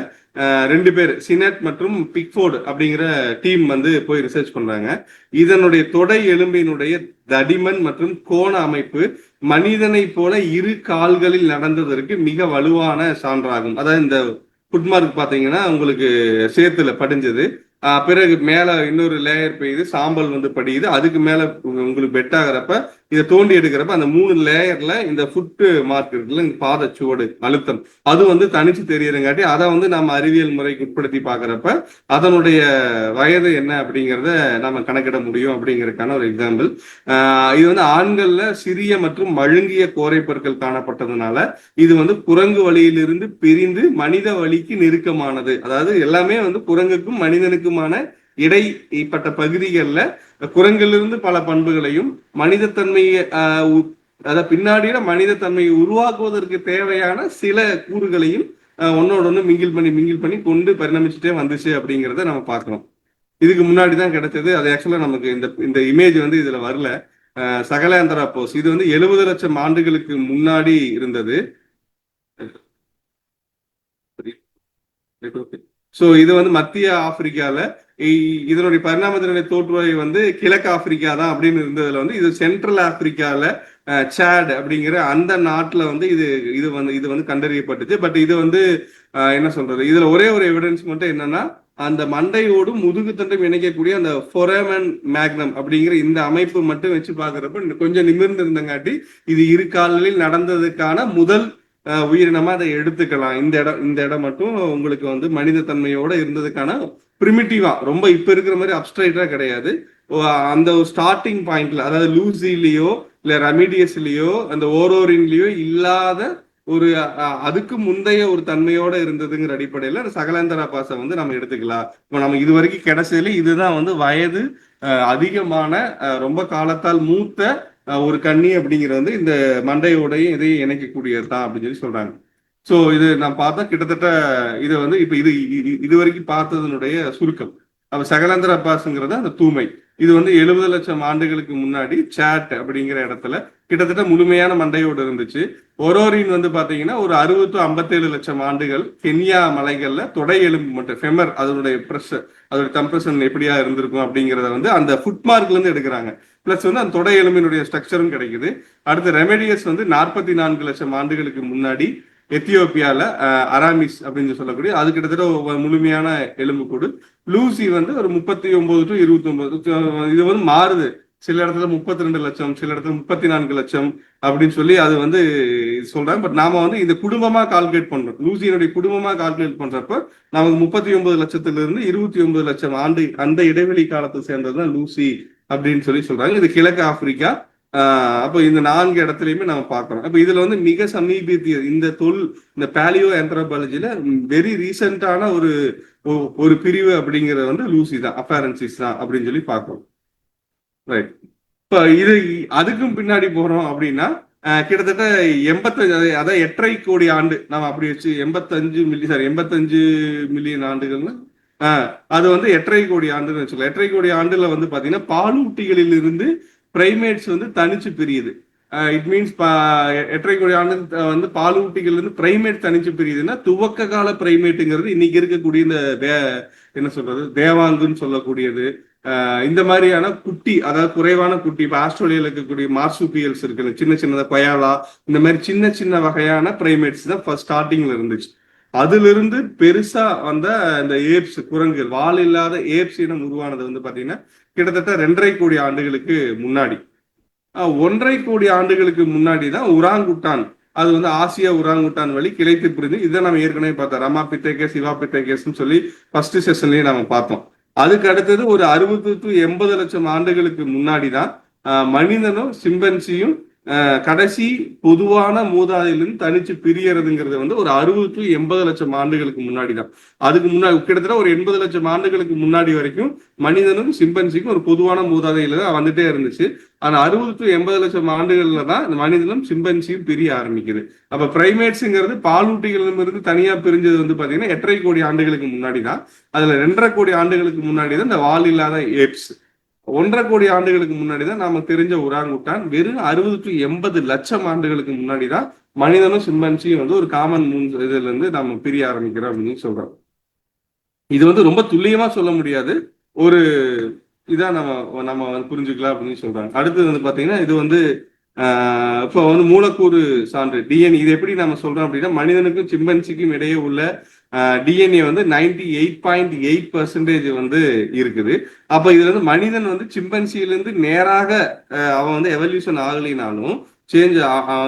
2 பேர் சினட் மற்றும் பிக்ஃபோர்டு அப்படிங்கிற டீம் வந்து போய் ரிசர்ச் பண்றாங்க. இதனுடைய தொடை எலும்பினுடைய தடிமன் மற்றும் கோண அமைப்பு மனிதனை போல இரு கால்களில் நடந்ததற்கு மிக வலுவான சான்றாகும். அதாவது இந்த ஃபுட்மார்க் பாத்தீங்கன்னா உங்களுக்கு சேத்துல படிஞ்சது, பிறகு மேல இன்னொரு லேயர் பெய்யுது, சாம்பல் வந்து படியுது, அதுக்கு மேல உங்களுக்கு பெட் ஆகிறப்ப இதை தோண்டி எடுக்கிறப்ப அந்த 3 லேயர்ல இந்த ஃபுட் மார்க் இருக்குல்ல, இந்த பாதச்சுவடு அழுத்தம் அது வந்து தனிச்சு தெரியறங்காட்டி அதை வந்து நம்ம அறிவியல் முறைக்கு உட்படுத்தி பாக்குறப்ப அதனுடைய வயது என்ன அப்படிங்கிறத நம்ம கணக்கிட முடியும் அப்படிங்கிறதுக்கான ஒரு எக்ஸாம்பிள். இது வந்து ஆண்கள்ல சிறிய மற்றும் மழுங்கிய கோரை பற்கள் காணப்பட்டதுனால இது வந்து குரங்கு வழியிலிருந்து பிரிந்து மனித வழிக்கு நெருக்கமானது. அதாவது எல்லாமே வந்து குரங்குக்கும் மனிதனுக்குமான இடைப்பட்ட பகுதிகளில் குரங்கிலிருந்து பல பண்புகளையும் மனிதத்தன்மையை அதாவது பின்னாடியில மனிதத்தன்மையை உருவாக்குவதற்கு தேவையான சில கூறுகளையும் ஒன்னோட ஒன்று மிங்கில் பண்ணி கொண்டு பரிணமிச்சுட்டே வந்துச்சு அப்படிங்கிறத நம்ம பார்க்கிறோம். இதுக்கு முன்னாடி தான் கிடைச்சது. அது ஆக்சுவலா நமக்கு இந்த இமேஜ் வந்து இதுல வரல. சகலாந்தராபோஸ் இது வந்து 70 லட்சம் ஆண்டுகளுக்கு முன்னாடி இருந்தது. சோ இது வந்து மத்திய ஆப்பிரிக்கால இதனுடைய பரிணாமத்தினுடைய தோற்றுவை வந்து கிழக்கு ஆப்பிரிக்கா தான் அப்படின்னு இருந்ததுல வந்து இது சென்ட்ரல் ஆப்பிரிக்கால சாட் அப்படிங்கிற அந்த நாட்டுல வந்து இது வந்து கண்டறியப்பட்டுச்சு. பட் இது வந்து என்ன சொல்றது, இதுல ஒரே ஒரு எவிடன்ஸ் மட்டும் என்னன்னா, அந்த மண்டையோடு முதுகு தண்டம் இணைக்கக்கூடிய அந்த ஃபொராமன் மேக்னம் அப்படிங்கிற இந்த அமைப்பு மட்டும் வச்சு பாக்குறப்ப கொஞ்சம் நிமிர்ந்து இருந்தங்காட்டி இது இரு கால்களில் நடந்ததுக்கான முதல் உயிரினமா அதை எடுத்துக்கலாம். இந்த இடம் மட்டும் உங்களுக்கு வந்து மனித தன்மையோட இருந்ததுக்கான பிரிமிட்டிவா, ரொம்ப இப்ப இருக்கிற மாதிரி அப்ஸ்ட்ரைட்டா கிடையாது. அந்த ஸ்டார்டிங் பாயிண்ட்ல, அதாவது லூசிலயோ இல்ல ரெமிடியஸ்லயோ அந்த ஓரோரின்லயோ இல்லாத ஒரு அதுக்கு முந்தைய ஒரு தன்மையோட இருந்ததுங்கிற அடிப்படையில சகலாந்தராபாசை வந்து நம்ம எடுத்துக்கலாம். இப்போ நம்ம இது வரைக்கும் கிடைச்சதுல இதுதான் வந்து வயது அதிகமான ரொம்ப காலத்தால் மூத்த ஒரு கண்ணி அப்படிங்கிறது வந்து இந்த மண்டையோடையும் இதையும் இணைக்கக்கூடியது தான் அப்படின்னு சொல்லி சொல்றாங்க. ஸோ இது நான் பார்த்தா கிட்டத்தட்ட இதை வந்து இப்போ இது வரைக்கும் பார்த்ததனுடைய சுருக்கம். அப்ப சகலாந்தராபாஸ்ங்கிறது அந்த தூமை இது வந்து 70 லட்சம் ஆண்டுகளுக்கு முன்னாடி சாட் அப்படிங்கிற இடத்துல கிட்டத்தட்ட முழுமையான மண்டையோடு இருந்துச்சு. ஒரோரின் வந்து பாத்தீங்கன்னா ஒரு 60 to 57 லட்சம் ஆண்டுகள் கென்யா மலைகள்ல தொடை எலும்பு மட்டும் ஃபெமர் அதனுடைய ப்ரெஷர் அதோட கம்ப்ரெஷன் எப்படியா இருந்திருக்கும் அப்படிங்கிறத வந்து அந்த ஃபுட்மார்க்ல இருந்து எடுக்கிறாங்க. பிளஸ் வந்து அந்த தொடை எலும்பினுடைய ஸ்ட்ரக்சரும் கிடைக்குது. அடுத்து ரெமெடியஸ் வந்து 44 லட்சம் ஆண்டுகளுக்கு முன்னாடி எத்தியோப்பியால அராமிஸ் அப்படின்னு சொல்லக்கூடிய அது கிட்டத்தட்ட முழுமையான எலும்புக்கூடு. லூசி வந்து ஒரு 39 to 29 இது வந்து மாறுது. சில இடத்துல 32 லட்சம், சில இடத்துல 34 லட்சம் அப்படின்னு சொல்லி அது வந்து சொல்றாங்க. பட் நாம வந்து இந்த குடும்பமா கால்குலேட் பண்றோம். லூசியினுடைய குடும்பமா கால்குலேட் பண்றப்ப நமக்கு 39 லட்சத்துல இருந்து 29 லட்சம் ஆண்டு அந்த இடைவெளி காலத்தை சேர்ந்ததுதான் லூசி அப்படின்னு சொல்லி சொல்றாங்க. இது கிழக்கு ஆப்பிரிக்கா. அப்போ இந்த 4 இடத்துலயுமே நம்ம பார்க்கறோம். அப்ப இதுல வந்து மிக சமீபத்திய இந்த பேலியோ ஆந்த்ரோபாலஜில வெரி ரீசெண்டான ஒரு பிரிவு அப்படிங்கிறது வந்து லூசி தான், அப்பேரன்சிஸ் தான் அப்படின்னு சொல்லி பார்க்கறோம். ரைட். இப்ப இது அதுக்கும் பின்னாடி போறோம் அப்படின்னா கிட்டத்தட்ட 85 அதாவது 8.5 கோடி ஆண்டு நம்ம அப்படி வச்சு 85 மில்லியன் ஆண்டுகள்னு அது வந்து 8.5 கோடி ஆண்டுன்னு வச்சுக்கலாம். 8.5 கோடி ஆண்டுல வந்து பாத்தீங்கன்னா பாலூட்டிகளில் இருந்து பிரைமேட்ஸ் வந்து தனிச்சு பிரியுது. இட் மீன்ஸ் 8.5 கோடி ஆண்டு வந்து பாலூட்டிகள் இருந்து பிரைமேட் தனிச்சு பிரியுதுன்னா துவக்க கால பிரைமேட்டுங்கிறது இன்னைக்கு இருக்கக்கூடிய இந்த என்ன சொல்றது தேவாங்குன்னு சொல்லக்கூடியது இந்த மாதிரியான குட்டி, அதாவது குறைவான குட்டி, இப்போ ஆஸ்திரேலியாவில் இருக்கக்கூடிய மார்சுபியல்ஸ் இருக்கு, சின்ன சின்னதா கொயாலா, இந்த மாதிரி சின்ன சின்ன வகையான பிரைமேட்ஸ் தான் ஃபர்ஸ்ட் ஸ்டார்டிங்ல இருந்துச்சு. அதுல இருந்து பெருசா வந்த இந்த ஏப்ஸ் குரங்குகள் வால் இல்லாத ஏப்ஸ் இனம் உருவானது வந்து பாத்தீங்கன்னா கிட்டத்தட்ட 2.5 கோடி ஆண்டுகளுக்கு முன்னாடி. 1.5 கோடி ஆண்டுகளுக்கு முன்னாடி தான் உராங்குட்டான், அது வந்து ஆசியா உராங்குட்டான் வழி கிளைத்து பிரிஞ்சு, இதை நம்ம ஏற்கனவே பார்த்தோம். ரமா பித்தேகேஸ், சிவா பித்தேகேஸ்ன்னு சொல்லி ஃபர்ஸ்ட் செஷன்லயே நம்ம பார்த்தோம். அதுக்கு அடுத்தது ஒரு 60 to 80 லட்சம் ஆண்டுகளுக்கு முன்னாடி தான் மனிதனும் சிம்பன்சியும் கடைசி பொதுவான மூதாதையிலிருந்து தனிச்சு பிரியறதுங்கிறது வந்து ஒரு 60 to 80 லட்சம் ஆண்டுகளுக்கு முன்னாடி தான். அதுக்கு முன்னாடி கிட்டத்தட்ட ஒரு 80 லட்சம் ஆண்டுகளுக்கு முன்னாடி வரைக்கும் மனிதனும் சிம்பன்சிக்கும் ஒரு பொதுவான மூதாதையில தான் வந்துட்டே இருந்துச்சு. ஆனா 60 to 80 லட்சம் ஆண்டுகள்ல தான் மனிதனும் சிம்பன்சியும் பிரிய ஆரம்பிக்குது. அப்ப பிரைமேட்ஸுங்கிறது பாலூட்டிகளிடமிருந்து தனியா பிரிஞ்சது வந்து பாத்தீங்கன்னா 8.5 கோடி ஆண்டுகளுக்கு முன்னாடி தான். அதுல 2.5 கோடி ஆண்டுகளுக்கு முன்னாடி தான் இந்த வால் இல்லாத ஏப்ஸ். 1.5 கோடி ஆண்டுகளுக்கு முன்னாடி தான் நாம தெரிஞ்ச உராங்குட்டான். வெறும் 60 to 80 லட்சம் ஆண்டுகளுக்கு முன்னாடி தான் மனிதனும் சிம்பன்சியும் வந்து ஒரு காமன் இதுல இருந்து நம்ம பிரிய ஆரம்பிக்கிறோம் அப்படின்னு சொல்றோம். இது வந்து ரொம்ப துல்லியமா சொல்ல முடியாது, ஒரு இதா நம்ம நம்ம புரிஞ்சுக்கலாம் அப்படின்னு சொல்றாங்க. அடுத்தது வந்து பாத்தீங்கன்னா இது வந்து இப்போ வந்து மூலக்கூறு சான்று டிஎன்ஏ, இது எப்படி நம்ம சொல்றோம் அப்படின்னா மனிதனுக்கும் சிம்பன்சிக்கும் இடையே உள்ள டிஎன்ஏ வந்து 98.8% வந்து இருக்குது. அப்ப இதுல இருந்து மனிதன் வந்து சிம்பன்சியிலிருந்து நேராக அவன் வந்து எவல்யூஷன் ஆகலினாலும் சேஞ்ச்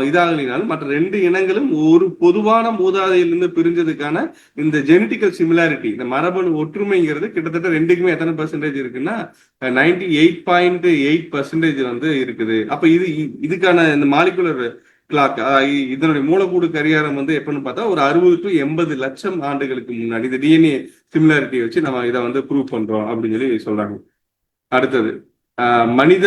இதாகலினாலும் மற்ற 2 இனங்களும் ஒரு பொதுவான மூதாதையிலிருந்து பிரிஞ்சதுக்கான இந்த ஜெனட்டிக்கல் சிமிலாரிட்டி, இந்த மரபணு ஒற்றுமைங்கிறது கிட்டத்தட்ட 2க்குமே எத்தனை பெர்சன்டேஜ் இருக்குன்னா 98.8% வந்து இருக்குது. அப்ப இதுக்கான இந்த மாலிகுலர் கிளாக், இதனுடைய மூலக்கூடு கரியாரம் வந்து எப்பன்னு பார்த்தா ஒரு 60 to 80 லட்சம் ஆண்டுகளுக்கு முன்னாடி இந்த டிஎன்ஏ சிமிலாரிட்டி வச்சு நம்ம இதை வந்து ப்ரூவ் பண்றோம் அப்படின்னு சொல்லி சொல்றாங்க. அடுத்தது மனித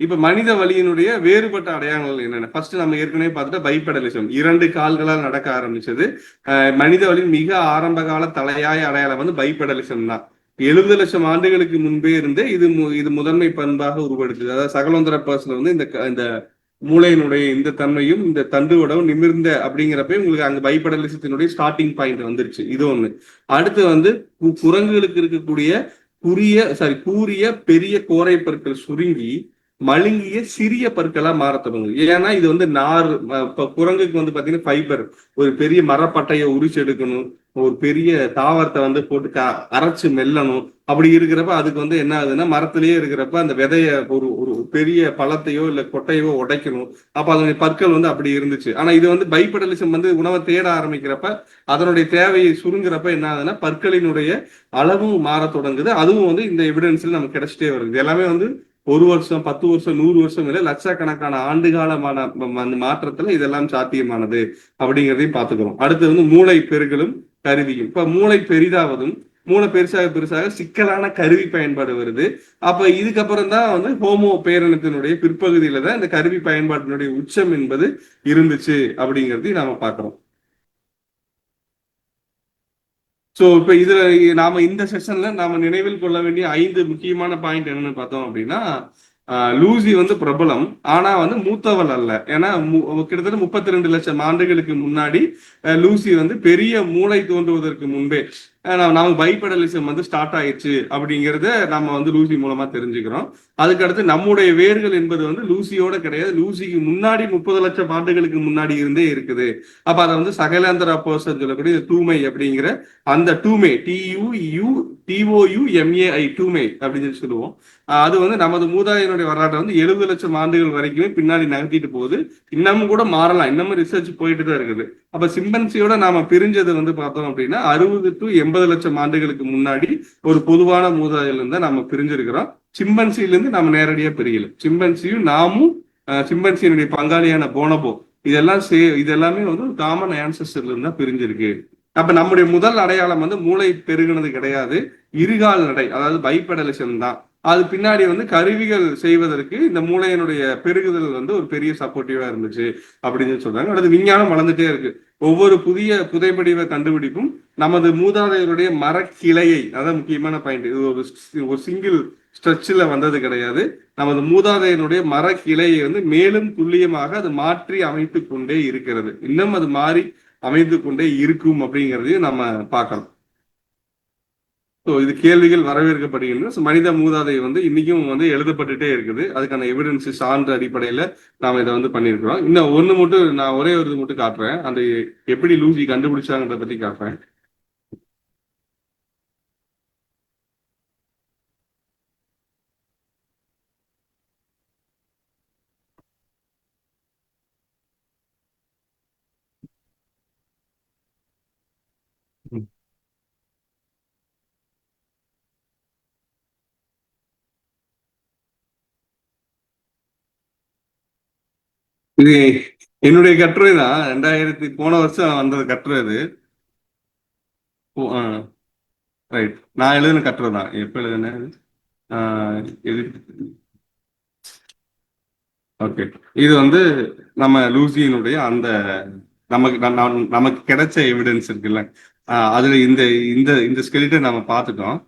இப்ப மனித வழியினுடைய வேறுபட்ட அடையாளங்கள் என்னென்ன? ஃபர்ஸ்ட் நம்ம ஏற்கனவே பார்த்துட்டு பைபெடலிசம், 2 கால்களால் நடக்க ஆரம்பிச்சது. மனித வழியின் மிக ஆரம்ப கால தலையாய அடையாளம் வந்து பைபெடலிசம் தான். 70 லட்சம் ஆண்டுகளுக்கு முன்பே இருந்தே இது முதன்மை பண்பாக உருவெடுத்தது. அதாவது சகலோந்தர பர்சன்ல வந்து இந்த மூளையினுடைய இந்த தன்மையும் இந்த தண்டுவடவும் நிமிர்ந்த அப்படிங்கிறப்ப உங்களுக்கு அங்க பைபெடலிசத்தினுடைய ஸ்டார்டிங் பாயிண்ட் வந்துருச்சு. இது ஒண்ணு. அடுத்து வந்து குரங்குகளுக்கு இருக்கக்கூடிய கூரிய பெரிய கோரை பற்கள் சுருங்கி மழுங்கிய சிறிய பற்களா மாற தொடங்குது. ஏன்னா இது வந்து நார், இப்ப குரங்குக்கு வந்து பாத்தீங்கன்னா ஃபைபர், ஒரு பெரிய மரப்பட்டையை உரிச்சு எடுக்கணும், ஒரு பெரிய தாவரத்தை வந்து போட்டு அரைச்சு மெல்லணும். அப்படி இருக்கிறப்ப அதுக்கு வந்து என்ன ஆகுதுன்னா மரத்திலேயே இருக்கிறப்ப அந்த விதைய ஒரு பெரிய பழத்தையோ இல்ல கொட்டையோ உடைக்கணும். அப்ப அதனுடைய பற்கள் வந்து அப்படி இருந்துச்சு. ஆனா இது வந்து பைபெடலிசம் வந்து உணவை தேட ஆரம்பிக்கிறப்ப அதனுடைய தேவையை சுருங்குறப்ப என்ன ஆகுதுன்னா பற்களினுடைய அளவும் மாற தொடங்குது. அதுவும் வந்து இந்த எவிடன்ஸ்ல நமக்கு கிடைச்சிட்டே வருது. எல்லாமே வந்து 1 வருஷம் 10 வருஷம் 100 வருஷம் இல்லை, லட்சக்கணக்கான ஆண்டு காலமான மாற்றத்துல இதெல்லாம் சாத்தியமானது அப்படிங்கிறதையும் பார்த்துக்கிறோம். அடுத்து வந்து மூளை பெருகலும் கருவியும். இப்ப மூளை பெரிதாவதும் மூளை பெருசாக சிக்கலான கருவி பயன்பாடு வருது. அப்ப இதுக்கப்புறம் தான் வந்து ஹோமோ பேரினத்தினுடைய பிற்பகுதியில தான் இந்த கருவி பயன்பாட்டினுடைய உச்சம் என்பது இருந்துச்சு அப்படிங்கிறதையும் நாம பார்க்கிறோம். ஸோ இப்போ இதுல நாம இந்த செஷன்ல நாம நினைவில் கொள்ள வேண்டிய 5 முக்கியமான பாயிண்ட் என்னன்னு பார்த்தோம் அப்படின்னா, லூசி வந்து பிரபலம், ஆனா வந்து மூத்தவள் அல்ல. ஏன்னா கிட்டத்தட்ட 32 லட்சம் ஆண்டுகளுக்கு முன்னாடி லூசி வந்து பெரிய மூளை தோன்றுவதற்கு முன்பே நமக்கு பைபெடலிசம் வந்து ஸ்டார்ட் ஆயிடுச்சு அப்படிங்கிறத நம்ம வந்து லூசி மூலமா தெரிஞ்சுக்கிறோம். அதுக்கடுத்து நம்முடைய வேர்கள் என்பது வந்து லூசியோட கிடையாது, லூசிக்கு முன்னாடி 30 லட்சம் ஆண்டுகளுக்கு முன்னாடி இருந்தே இருக்குது. அப்ப அதை வந்து சகலாந்தரா பர்சன் சொல்லக்கூடிய தூமை அப்படிங்கிற அந்த டூமே, TOUMAI டூமை அப்படின்னு சொல்லுவோம். அது வந்து நமது மூதாதையினுடைய வரலாற்றை வந்து 70 லட்சம் ஆண்டுகள் வரைக்குமே பின்னாடி நகர்த்திட்டு போகுது. இன்னமும் கூட மாறலாம், இன்னமும் ரிசர்ச் போயிட்டு தான் இருக்குது. அப்ப சிம்பன்சியோட நாம பிரிஞ்சது வந்து பார்த்தோம் அப்படின்னா 60 to 80 லட்சம் ஆண்டுகளுக்கு முன்னாடி ஒரு பொதுவான மூதாதையில இருந்தா நம்ம பிரிஞ்சிருக்கிறோம். சிம்பன்சியிலிருந்து நம்ம நேரடியா பிரியல. சிம்பன்சியும் நாமும் சிம்பன்சியினுடைய பங்காளியான போனபோ இதெல்லாமே வந்து ஒரு காமன் ஆன்செஸ்டர்ல இருந்தா பிரிஞ்சிருக்கு. அப்ப நம்முடைய முதல் அடையாளம் வந்து மூளை பெருகினது கிடையாது, இருகால் நடை, அதாவது பைபெடலிசம் தான். அது பின்னாடி வந்து கருவிகள் செய்வதற்கு இந்த மூளையினுடைய பெருகுதல் வந்து ஒரு பெரிய சப்போர்ட்டிவா இருந்துச்சு அப்படின்னு சொல்றாங்க. அடுத்து விஞ்ஞானம் வளர்ந்துட்டே இருக்கு. ஒவ்வொரு புதிய புதைப்படிவ கண்டுபிடிப்பும் நமது மூதாதையருடைய மரக்கிளையை, அதான் முக்கியமான பாயிண்ட், இது ஒரு சிங்கிள் ஸ்ட்ரெச்சில் வந்தது கிடையாது. நமது மூதாதையனுடைய மரக்கிளையை வந்து மேலும் துல்லியமாக அது மாற்றி அமைத்து கொண்டே இருக்கிறது. இன்னும் அது மாறி அமைந்து கொண்டே இருக்கும் அப்படிங்கிறதையும் நம்ம பார்க்கலாம். ஸோ இது கேள்விகள் வரவேற்கப்படுகின்றன. மனித மூதாதை வந்து இன்னைக்கும் வந்து எழுதப்பட்டுட்டே இருக்குது. அதுக்கான எவிடன்ஸ் சான்று அடிப்படையில நாம இதை வந்து பண்ணியிருக்கிறோம். இன்னும் ஒண்ணு மட்டும் நான் ஒரே ஒரு இது மட்டும் காட்டுறேன், அந்த எப்படி லூசி கண்டுபிடிச்சாங்கன்றத பத்தி காட்டுறேன். இது என்னுடைய கட்டுரை தான். போன வருஷம் வந்தது கட்டுரை அது. ரைட். நான் எழுதின கட்டுரை தான். எப்ப எழுதினேன்? இது ஓகே. இது வந்து நம்ம லூசியினுடைய அந்த நமக்கு கிடைச்ச எவிடன்ஸ் இருக்குல்ல, அதுல இந்த இந்த இந்த ஸ்கெலிட்டை நம்ம பார்த்துட்டோம்.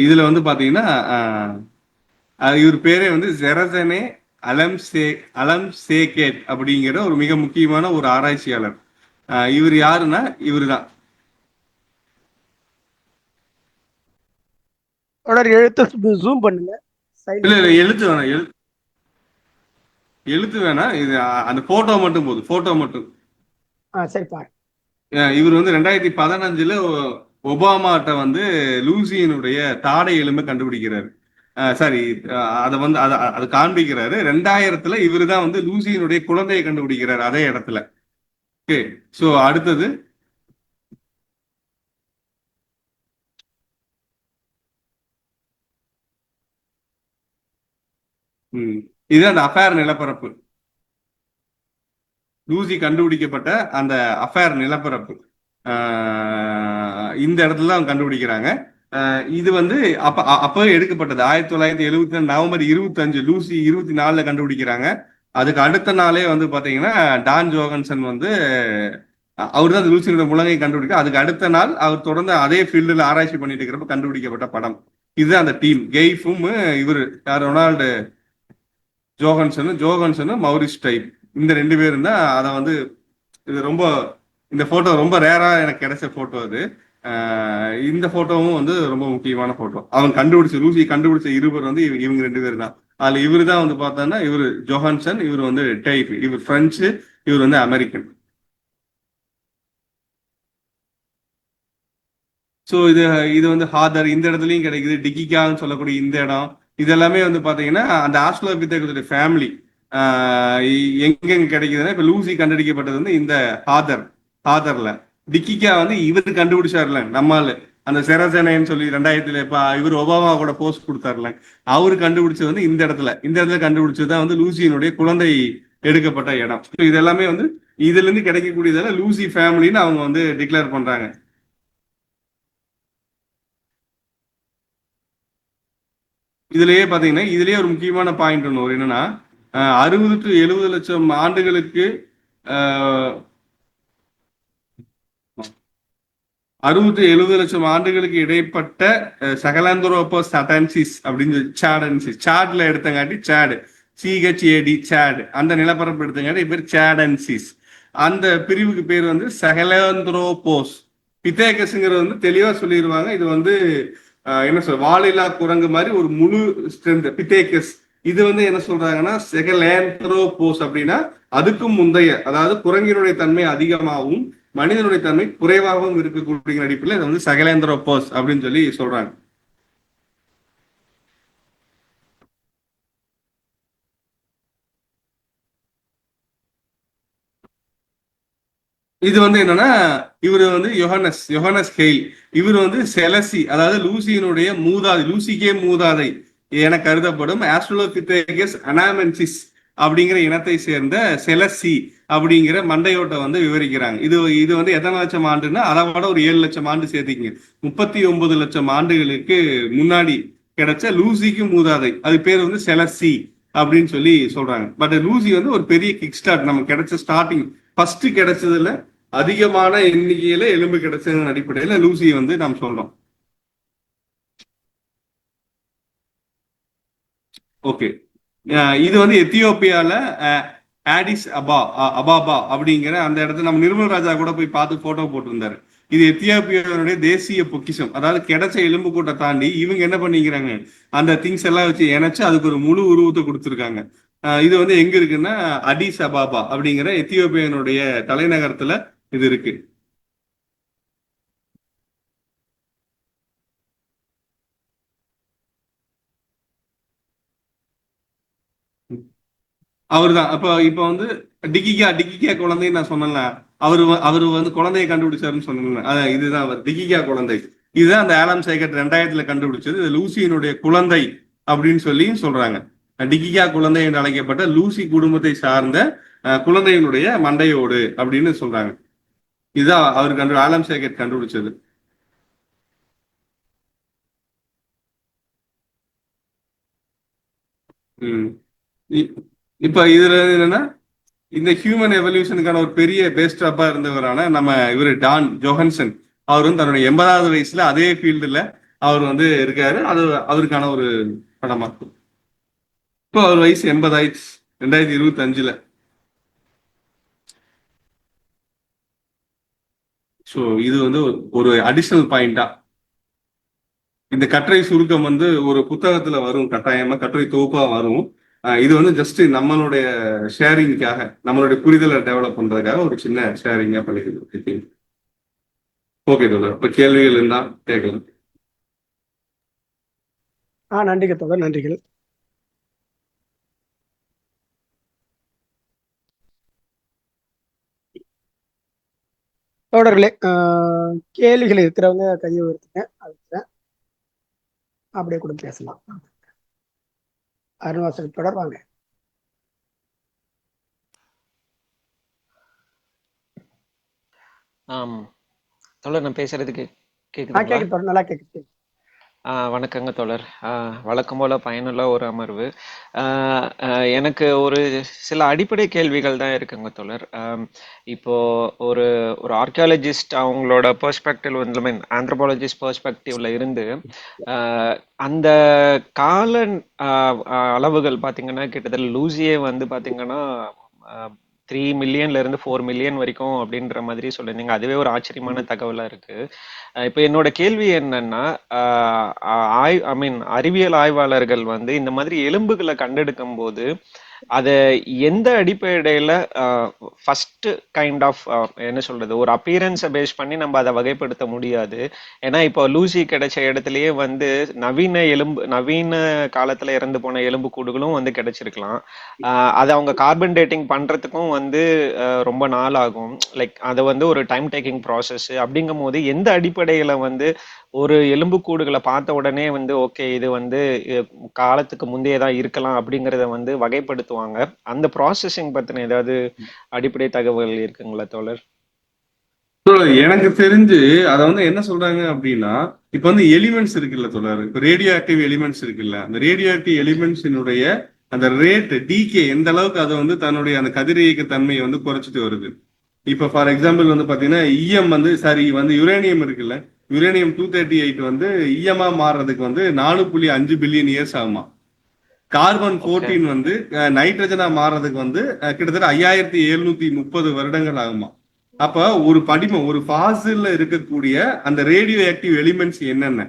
இதுல வந்து பாத்தீங்கன்னா இவர் பேரே வந்து ஜெரசனே அலம்சேகேட் அப்படிங்கிற ஒரு மிக முக்கியமான ஒரு ஆராய்ச்சியாளர். இவர் யாருன்னா இவர் தான். எழுத்து ஜூம் பண்ணுங்க. இல்ல இல்ல, எழுத்து வேணாம், எழுத்து வேணாம். இது அந்த போட்டோ மட்டும் போதும், போட்டோ மட்டும். சரி பாரு. இவர் வந்து 2015 ஒபாமாட்ட வந்து லூசியினுடைய தாடை எலும்பை கண்டுபிடிக்கிறாரு. சாரி, அதை வந்து அதை காண்பிக்கிறாரு. 2000 இவரு தான் வந்து லூசியினுடைய குழந்தையை கண்டுபிடிக்கிறாரு அதே இடத்துல. ஓகே. சோ அடுத்தது இது அந்த அஃபேர் நிலப்பரப்பு. லூசி கண்டுபிடிக்கப்பட்ட அந்த அஃபேர் நிலப்பரப்பு இந்த இடத்துல அவங்க கண்டுபிடிக்கிறாங்க. இது வந்து அப்ப எடுக்கப்பட்டது 1972 நவம்பர் 25. லூசி 24 கண்டுபிடிக்கிறாங்க. அதுக்கு அடுத்த நாளே வந்து பாத்தீங்கன்னா டான் ஜோகன்சன் வந்து அவர் தான் லூசியோட முழங்கை கண்டுபிடிக்க. அதுக்கு அடுத்த நாள் அவர் தொடர்ந்து அதே ஃபீல்டில் ஆராய்ச்சி பண்ணிட்டு இருக்கிறப்ப கண்டுபிடிக்கப்பட்ட படம். இதுதான் அந்த டீம். கெய்ஃபும் இவர் யார், ரொனால்டு ஜோகன்சனும் மௌரிஸ் டைப், இந்த 2 பேரும் தான் அதை வந்து இது ரொம்ப இந்த போட்டோ ரொம்ப ரேரா எனக்கு கிடைச்ச போட்டோ அது. இந்த போட்டோவும் வந்து ரொம்ப முக்கியமான போட்டோ. அவங்க கண்டுபிடிச்ச லூசி கண்டுபிடிச்ச இருவர் வந்து இவங்க 2 பேர் தான். அதுல இவரு தான் வந்து பார்த்தோன்னா இவர் ஜோஹான்சன், இவர் வந்து டைப், இவர் பிரெஞ்சு, இவர் வந்து அமெரிக்கன். ஸோ இது வந்து ஹாதர் இந்த இடத்துலயும் கிடைக்குது. டிகிகான்னு சொல்லக்கூடிய இந்த இடம் இதெல்லாமே வந்து பாத்தீங்கன்னா அந்த ஆஸ்ட்ரோபித்தேகஸோட ஃபேமிலி எங்கெங்க கிடைக்குதுன்னா இப்ப லூசி கண்டுபிடிக்கப்பட்டது வந்து இந்த ஹாதர்ல. டிக்கிகா வந்து இவர் கண்டுபிடிச்சாருல நம்மால் அந்த செரசனைன்னு சொல்லி 2000 இப்ப இவர் ஒபாமா கூட போஸ்ட் கொடுத்தாருல, அவரு கண்டுபிடிச்சது வந்து இந்த இடத்துல கண்டுபிடிச்சதுதான் வந்து லூசியினுடைய குழந்தை எடுக்கப்பட்ட இடம். இது எல்லாமே வந்து இதுல இருந்து கிடைக்கக்கூடியதால லூசி ஃபேமிலின்னு அவங்க வந்து டிக்ளேர் பண்றாங்க. இதுலயே பாத்தீங்கன்னா இதுலயே ஒரு முக்கியமான பாயிண்ட் ஒன்று என்னன்னா 60 to 70 லட்சம் ஆண்டுகளுக்கு 60 to 70 லட்சம் ஆண்டுகளுக்கு இடைப்பட்ட சகலாந்தரோபஸ் சட்டன்சிஸ் அப்படின்னு சாடன்சிஸ், சாட்ல எடுத்தங்காட்டி சாடு, சிஹெச்ஏடி சாடு, அந்த நிலப்பரப்பு எடுத்தங்காட்டி பேர் சாடன்சிஸ். அந்த பிரிவுக்கு பேர் வந்து சகலாந்தரோபோஸ். பித்தேகஸ்ங்கிறது வந்து தெளிவா சொல்லிடுவாங்க. இது வந்து என்ன சொல்ற வாலில்லா குரங்கு மாதிரி ஒரு முழு ஸ்ட்ரென்த் பித்தேகஸ். இது வந்து என்ன சொல்றாங்கன்னா செகலாந்த்ரோபோஸ் அப்படின்னா அதுக்கும் முந்தைய, அதாவது குரங்கினுடைய தன்மை அதிகமாகவும் மனிதனுடைய தன்மை குறைவாகவும் இருக்கக்கூடிய நடிப்பில் இதை வந்து சகலாந்த்ரோபோஸ் அப்படின்னு சொல்லி சொல்றாங்க. இது வந்து என்னன்னா இவர் வந்து யோஹனஸ் ஹெயில். இவர் வந்து செலசி, அதாவது லூசியினுடைய மூதாதை, லூசிக்கே மூதாதை என கருதப்படும் ஆஸ்ட்ரோலோபித்தேகஸ் அனாமென்சிஸ் அப்படிங்கிற இனத்தை சேர்ந்த செலசி அப்படிங்கிற மண்டையோட்டை வந்து விவரிக்கிறாங்க. இது வந்து எத்தனை லட்சம் ஆண்டுன்னா அதை விட ஒரு 7 லட்சம் ஆண்டு சேர்த்திங்க. 39 லட்சம் ஆண்டுகளுக்கு முன்னாடி கிடைச்ச லூசிக்கு மூதாதை, அது பேர் வந்து செலசி அப்படின்னு சொல்லி சொல்றாங்க. பட் லூசி வந்து ஒரு பெரிய கிக் ஸ்டார்ட், நமக்கு கிடைச்ச ஸ்டார்டிங் ஃபர்ஸ்ட் கிடைச்சதுல அதிகமான எண்ணிக்கையில எலும்பு கிடைச்சதன் அடிப்படையில லூசியை வந்து நாம் சொல்றோம். ஓகே. இது வந்து எத்தியோப்பியால ஆடிஸ் அபாபா அப்படிங்கிற அந்த இடத்துல நம்ம நிர்மல் ராஜா கூட போய் பார்த்து போட்டோ போட்டிருந்தாரு. இது எத்தியோப்பியாவுடைய தேசிய பொக்கிஷம். அதாவது கிடைச்ச எலும்பு கூட்டை தாண்டி இவங்க என்ன பண்ணிக்கிறாங்க, அந்த திங்ஸ் எல்லாம் வச்சு இணைச்சு அதுக்கு ஒரு முழு உருவத்தை கொடுத்துருக்காங்க. இது வந்து எங்க இருக்குன்னா அடிஸ் அபாபா அப்படிங்கிற எத்தியோப்பியனுடைய தலைநகரத்துல இது இருக்கு. அவருதான் இப்ப வந்து டிகிகா குழந்தை நான் சொன்னேன்ல, அவரு வந்து குழந்தையை கண்டுபிடிச்சாருன்னு சொன்னேன். அதான் இதுதான் அவர் டிகிகா குழந்தை. இதுதான் அந்த ஆலம் சேகர் 2000 கண்டுபிடிச்சது. இது லூசியினுடைய குழந்தை அப்படின்னு சொல்லி சொல்றாங்க. டிகிகா குழந்தை என்று அழைக்கப்பட்ட லூசி குடும்பத்தை சார்ந்த குழந்தையினுடைய மண்டையோடு அப்படின்னு சொல்றாங்க. இதுதான் அவருக்கு ஆலம் சேகர் கண்டுபிடிச்சது. ம். இப்ப இதுல என்னன்னா, இந்த ஹியூமன் எவல்யூஷனுக்கான ஒரு பெரிய பேஸ்டாப்பா இருந்தவரான நம்ம இவரு டான் ஜோஹன்சன், அவர் வந்து தன்னுடைய 80வது வயசுல அதே ஃபீல்டுல அவர் வந்து இருக்காரு. அது அவருக்கான ஒரு படமா. இப்போ அவர் வயசு 80 ஆயிடுச்சு 2025. ஸோ இது வந்து ஒரு அடிஷனல் பாயிண்டா இந்த கட்டுரை சுருக்கம் வந்து ஒரு புத்தகத்துல வரும், கட்டாயமா கட்டுரை தொகுப்பா வரும். இது வந்து ஜஸ்ட் நம்மளுடைய ஷேரிங்காக, நம்மளுடைய புரிதலை டெவலப் பண்றதுக்காக ஒரு சின்ன ஷேரிங்கா பண்ணிக்கிறோம். ஓகே தோழர், இப்ப கேள்விகள் இருந்தா கேட்கலாம். நன்றிகள் தோழர், நன்றிகள். தோழர்களே, கேள்விகள் இருக்கிறவங்க கையை உயர்த்துங்க, அதுக்கு அப்படியே கூட பேசலாம். அருணாசல் தொடர்வாங்க. தோழர், நான் பேசுறதுக்கு கேக்குது தோழர், நல்லா கேக்குது. வணக்கங்க தோழர். வழக்கம் போல பயனுள்ள ஒரு அமர்வு. எனக்கு ஒரு சில அடிப்படை கேள்விகள் தான் இருக்குங்க தோழர். இப்போ ஒரு ஒரு ஆர்கியாலஜிஸ்ட் அவங்களோட பெர்ஸ்பெக்டிவ் வந்து, ஐ மீன் ஆந்த்ரோபாலஜிஸ்ட் பெர்ஸ்பெக்டிவ்ல இருந்து அந்த கால அளவுகள் பார்த்தீங்கன்னா, கிட்டத்தட்ட லூசியே வந்து பார்த்தீங்கன்னா 3 மில்லியன்ல இருந்து 4 மில்லியன் வரைக்கும் அப்படின்ற மாதிரி சொல்லியிருந்தீங்க. அதுவே ஒரு ஆச்சரியமான தகவலா இருக்கு. இப்ப என்னோட கேள்வி என்னன்னா, ஐ மீன் அறிவியல் ஆய்வாளர்கள் வந்து இந்த மாதிரி எலும்புகளை கண்டெடுக்கும் போது அத எந்த அடிப்படையில ஃபர்ஸ்ட் கைண்ட் ஆஃப் என்ன சொல்றது, ஒரு அப்பியரன்ஸை பேஸ் பண்ணி நம்ம அதை வகைப்படுத்த முடியாது. ஏன்னா இப்போ லூசி கிடைச்ச இடத்துலயே வந்து நவீன காலத்துல இறந்து போன எலும்பு கூடுகளும் வந்து கிடைச்சிருக்கலாம். அதை அவங்க கார்பன் டேட்டிங் பண்றதுக்கும் வந்து ரொம்ப நாள் ஆகும். லைக் அதை வந்து ஒரு டைம் டேக்கிங் ப்ராசஸ். அப்படிங்கும் போது எந்த அடிப்படையில வந்து ஒரு எலும்பு கூடுகளை பார்த்த உடனே வந்து ஓகே இது வந்து காலத்துக்கு முந்தையதான் இருக்கலாம் அப்படிங்கறத வந்து வகைப்படுத்துவாங்க? அந்த ப்ராசஸிங் பத்தின ஏதாவது அடிப்படை தகவல் இருக்குங்களா தோழர்? எனக்கு தெரிஞ்சு அதை வந்து என்ன சொல்றாங்க அப்படின்னா, இப்ப வந்து எலிமெண்ட்ஸ் இருக்குல்ல தோழர், இப்ப ரேடியோ ஆக்டிவ் எலிமெண்ட்ஸ் இருக்குல்ல, அந்த ரேடியோ ஆக்டிவ் எலிமெண்ட்ஸினுடைய அந்த ரேட் டிகே எந்த அளவுக்கு அதை வந்து தன்னுடைய அந்த கதிரியக்க தன்மையை வந்து குறைச்சிட்டு வருது. இப்ப ஃபார் எக்ஸாம்பிள் வந்து பாத்தீங்கன்னா இஎம் வந்து யுரேனியம் இருக்குல்ல, யுரேனியம் 238 வந்து இஎம்ஆ மாறுறதுக்கு வந்து 4.5 பில்லியன் இயர்ஸ் ஆகுமா. கார்பன் 14 வந்து நைட்ரஜனா மாறுறதுக்கு வந்து கிட்டத்தட்ட 5730 வருடங்கள் ஆகுமா. அப்ப ஒரு படிமம், ஒரு ஃபாசில்ல இருக்கக்கூடிய அந்த ரேடியோ ஆக்டிவ் எலிமெண்ட்ஸ் என்னென்ன,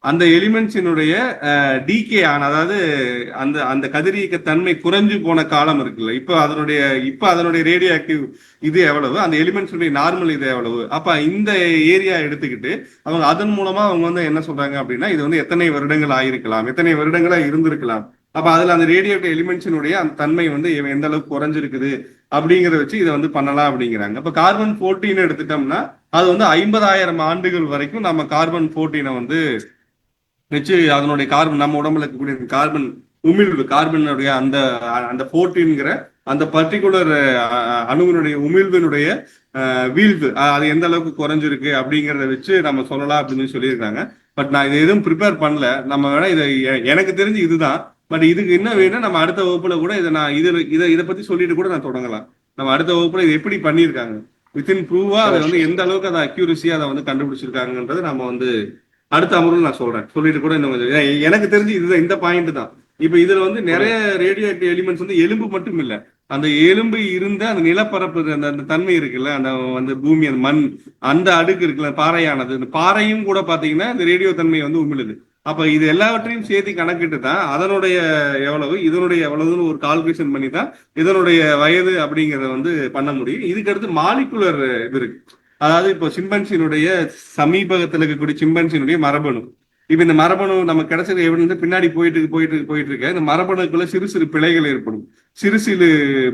அந்த எலிமெண்ட்ஸினுடைய டிகே ஆன, அதாவது அந்த அந்த கதிரியக்க தன்மை குறைஞ்சு போன காலம் இருக்குல்ல, இப்ப அதனுடைய ரேடியோ ஆக்டிவ் இது எவ்வளவு, அந்த எலிமெண்ட்ஸுடைய நார்மல் இது எவ்வளவு. அப்ப இந்த ஏரியா எடுத்துக்கிட்டு அவங்க அதன் மூலமா அவங்க வந்து என்ன சொல்றாங்க அப்படின்னா, இது வந்து எத்தனை வருடங்கள் ஆயிருக்கலாம், எத்தனை வருடங்களா இருந்திருக்கலாம். அப்ப அதுல அந்த ரேடியோ ஆக்டிவ் எலிமெண்ட்ஸினுடைய அந்த தன்மை வந்து எந்த அளவுக்கு குறைஞ்சிருக்குது அப்படிங்கிறத வச்சு இதை வந்து பண்ணலாம் அப்படிங்கிறாங்க. அப்ப கார்பன் 14 எடுத்துட்டோம்னா அது வந்து 50,000 ஆண்டுகள் வரைக்கும் நம்ம கார்பன் 14 வந்து வச்சு அதனுடைய கார்பன், நம்ம உடம்புல இருக்கக்கூடிய கார்பன் உமிழ்வு, கார்பனுடைய அந்த அந்த 14ங்கிற அந்த பர்டிகுலர் அணுவினுடைய உமிழ்வினுடைய வீழ்வு அது எந்த அளவுக்கு குறைஞ்சிருக்கு அப்படிங்கிறத வச்சு நம்ம சொல்லலாம் அப்படின்னு சொல்லியிருக்காங்க. பட் நான் இதை எதுவும் ப்ரிப்பேர் பண்ணல. நம்ம வேணா இதை, எனக்கு தெரிஞ்சு இதுதான். பட் இதுக்கு என்ன வேணும், நம்ம அடுத்த வகுப்புல கூட இதை பத்தி சொல்லிட்டு கூட நான் தொடங்கலாம். நம்ம அடுத்த வகுப்புல இது எப்படி பண்ணியிருக்காங்க வித்தின் ப்ரூவா அதை வந்து எந்த அளவுக்கு அதை அக்யூரஸியா அதை வந்து கண்டுபிடிச்சிருக்காங்கன்றது நம்ம வந்து அடுத்த அமர்வில் நான் சொல்லிட்டு கூட இன்னும் கொஞ்சம், எனக்கு தெரிஞ்சு இதுதான் இந்த பாயிண்ட் தான். இப்ப இதுல வந்து நிறைய ரேடியோ ஆக்டிவ் எலிமெண்ட்ஸ் வந்து எலும்பு மட்டும் இல்ல, அந்த எலும்பு இருந்த அந்த நிலப்பரப்பு அந்த தன்மை இருக்குல்ல, அந்த வந்து பூமி, அந்த மண், அந்த அடுக்கு இருக்குல்ல, பாறையானது, இந்த பாறையும் கூட பாத்தீங்கன்னா இந்த ரேடியோ தன்மையை வந்து உமிழுது. அப்ப இது எல்லாவற்றையும் சேர்த்து கணக்கிட்டு தான் அதனுடைய எவ்வளவு இதனுடைய எவ்வளவுன்னு ஒரு கால்குலேஷன் பண்ணி தான் இதனுடைய வயது அப்படிங்கறத வந்து பண்ண முடியும். இதுக்கு அடுத்து மாலிகுலர் இது இருக்கு. அதாவது இப்போ சிம்பன்சியினுடைய சமீபகத்தில் இருக்கக்கூடிய சிம்பன்சியினுடைய மரபணு, இப்ப இந்த மரபணு நமக்கு கிடைச்சது எவிடன்ஸ் பின்னாடி போயிட்டு இருக்க, இந்த மரபணுக்குள்ள சிறு சிறு பிழைகள் ஏற்படும், சிறு சிறு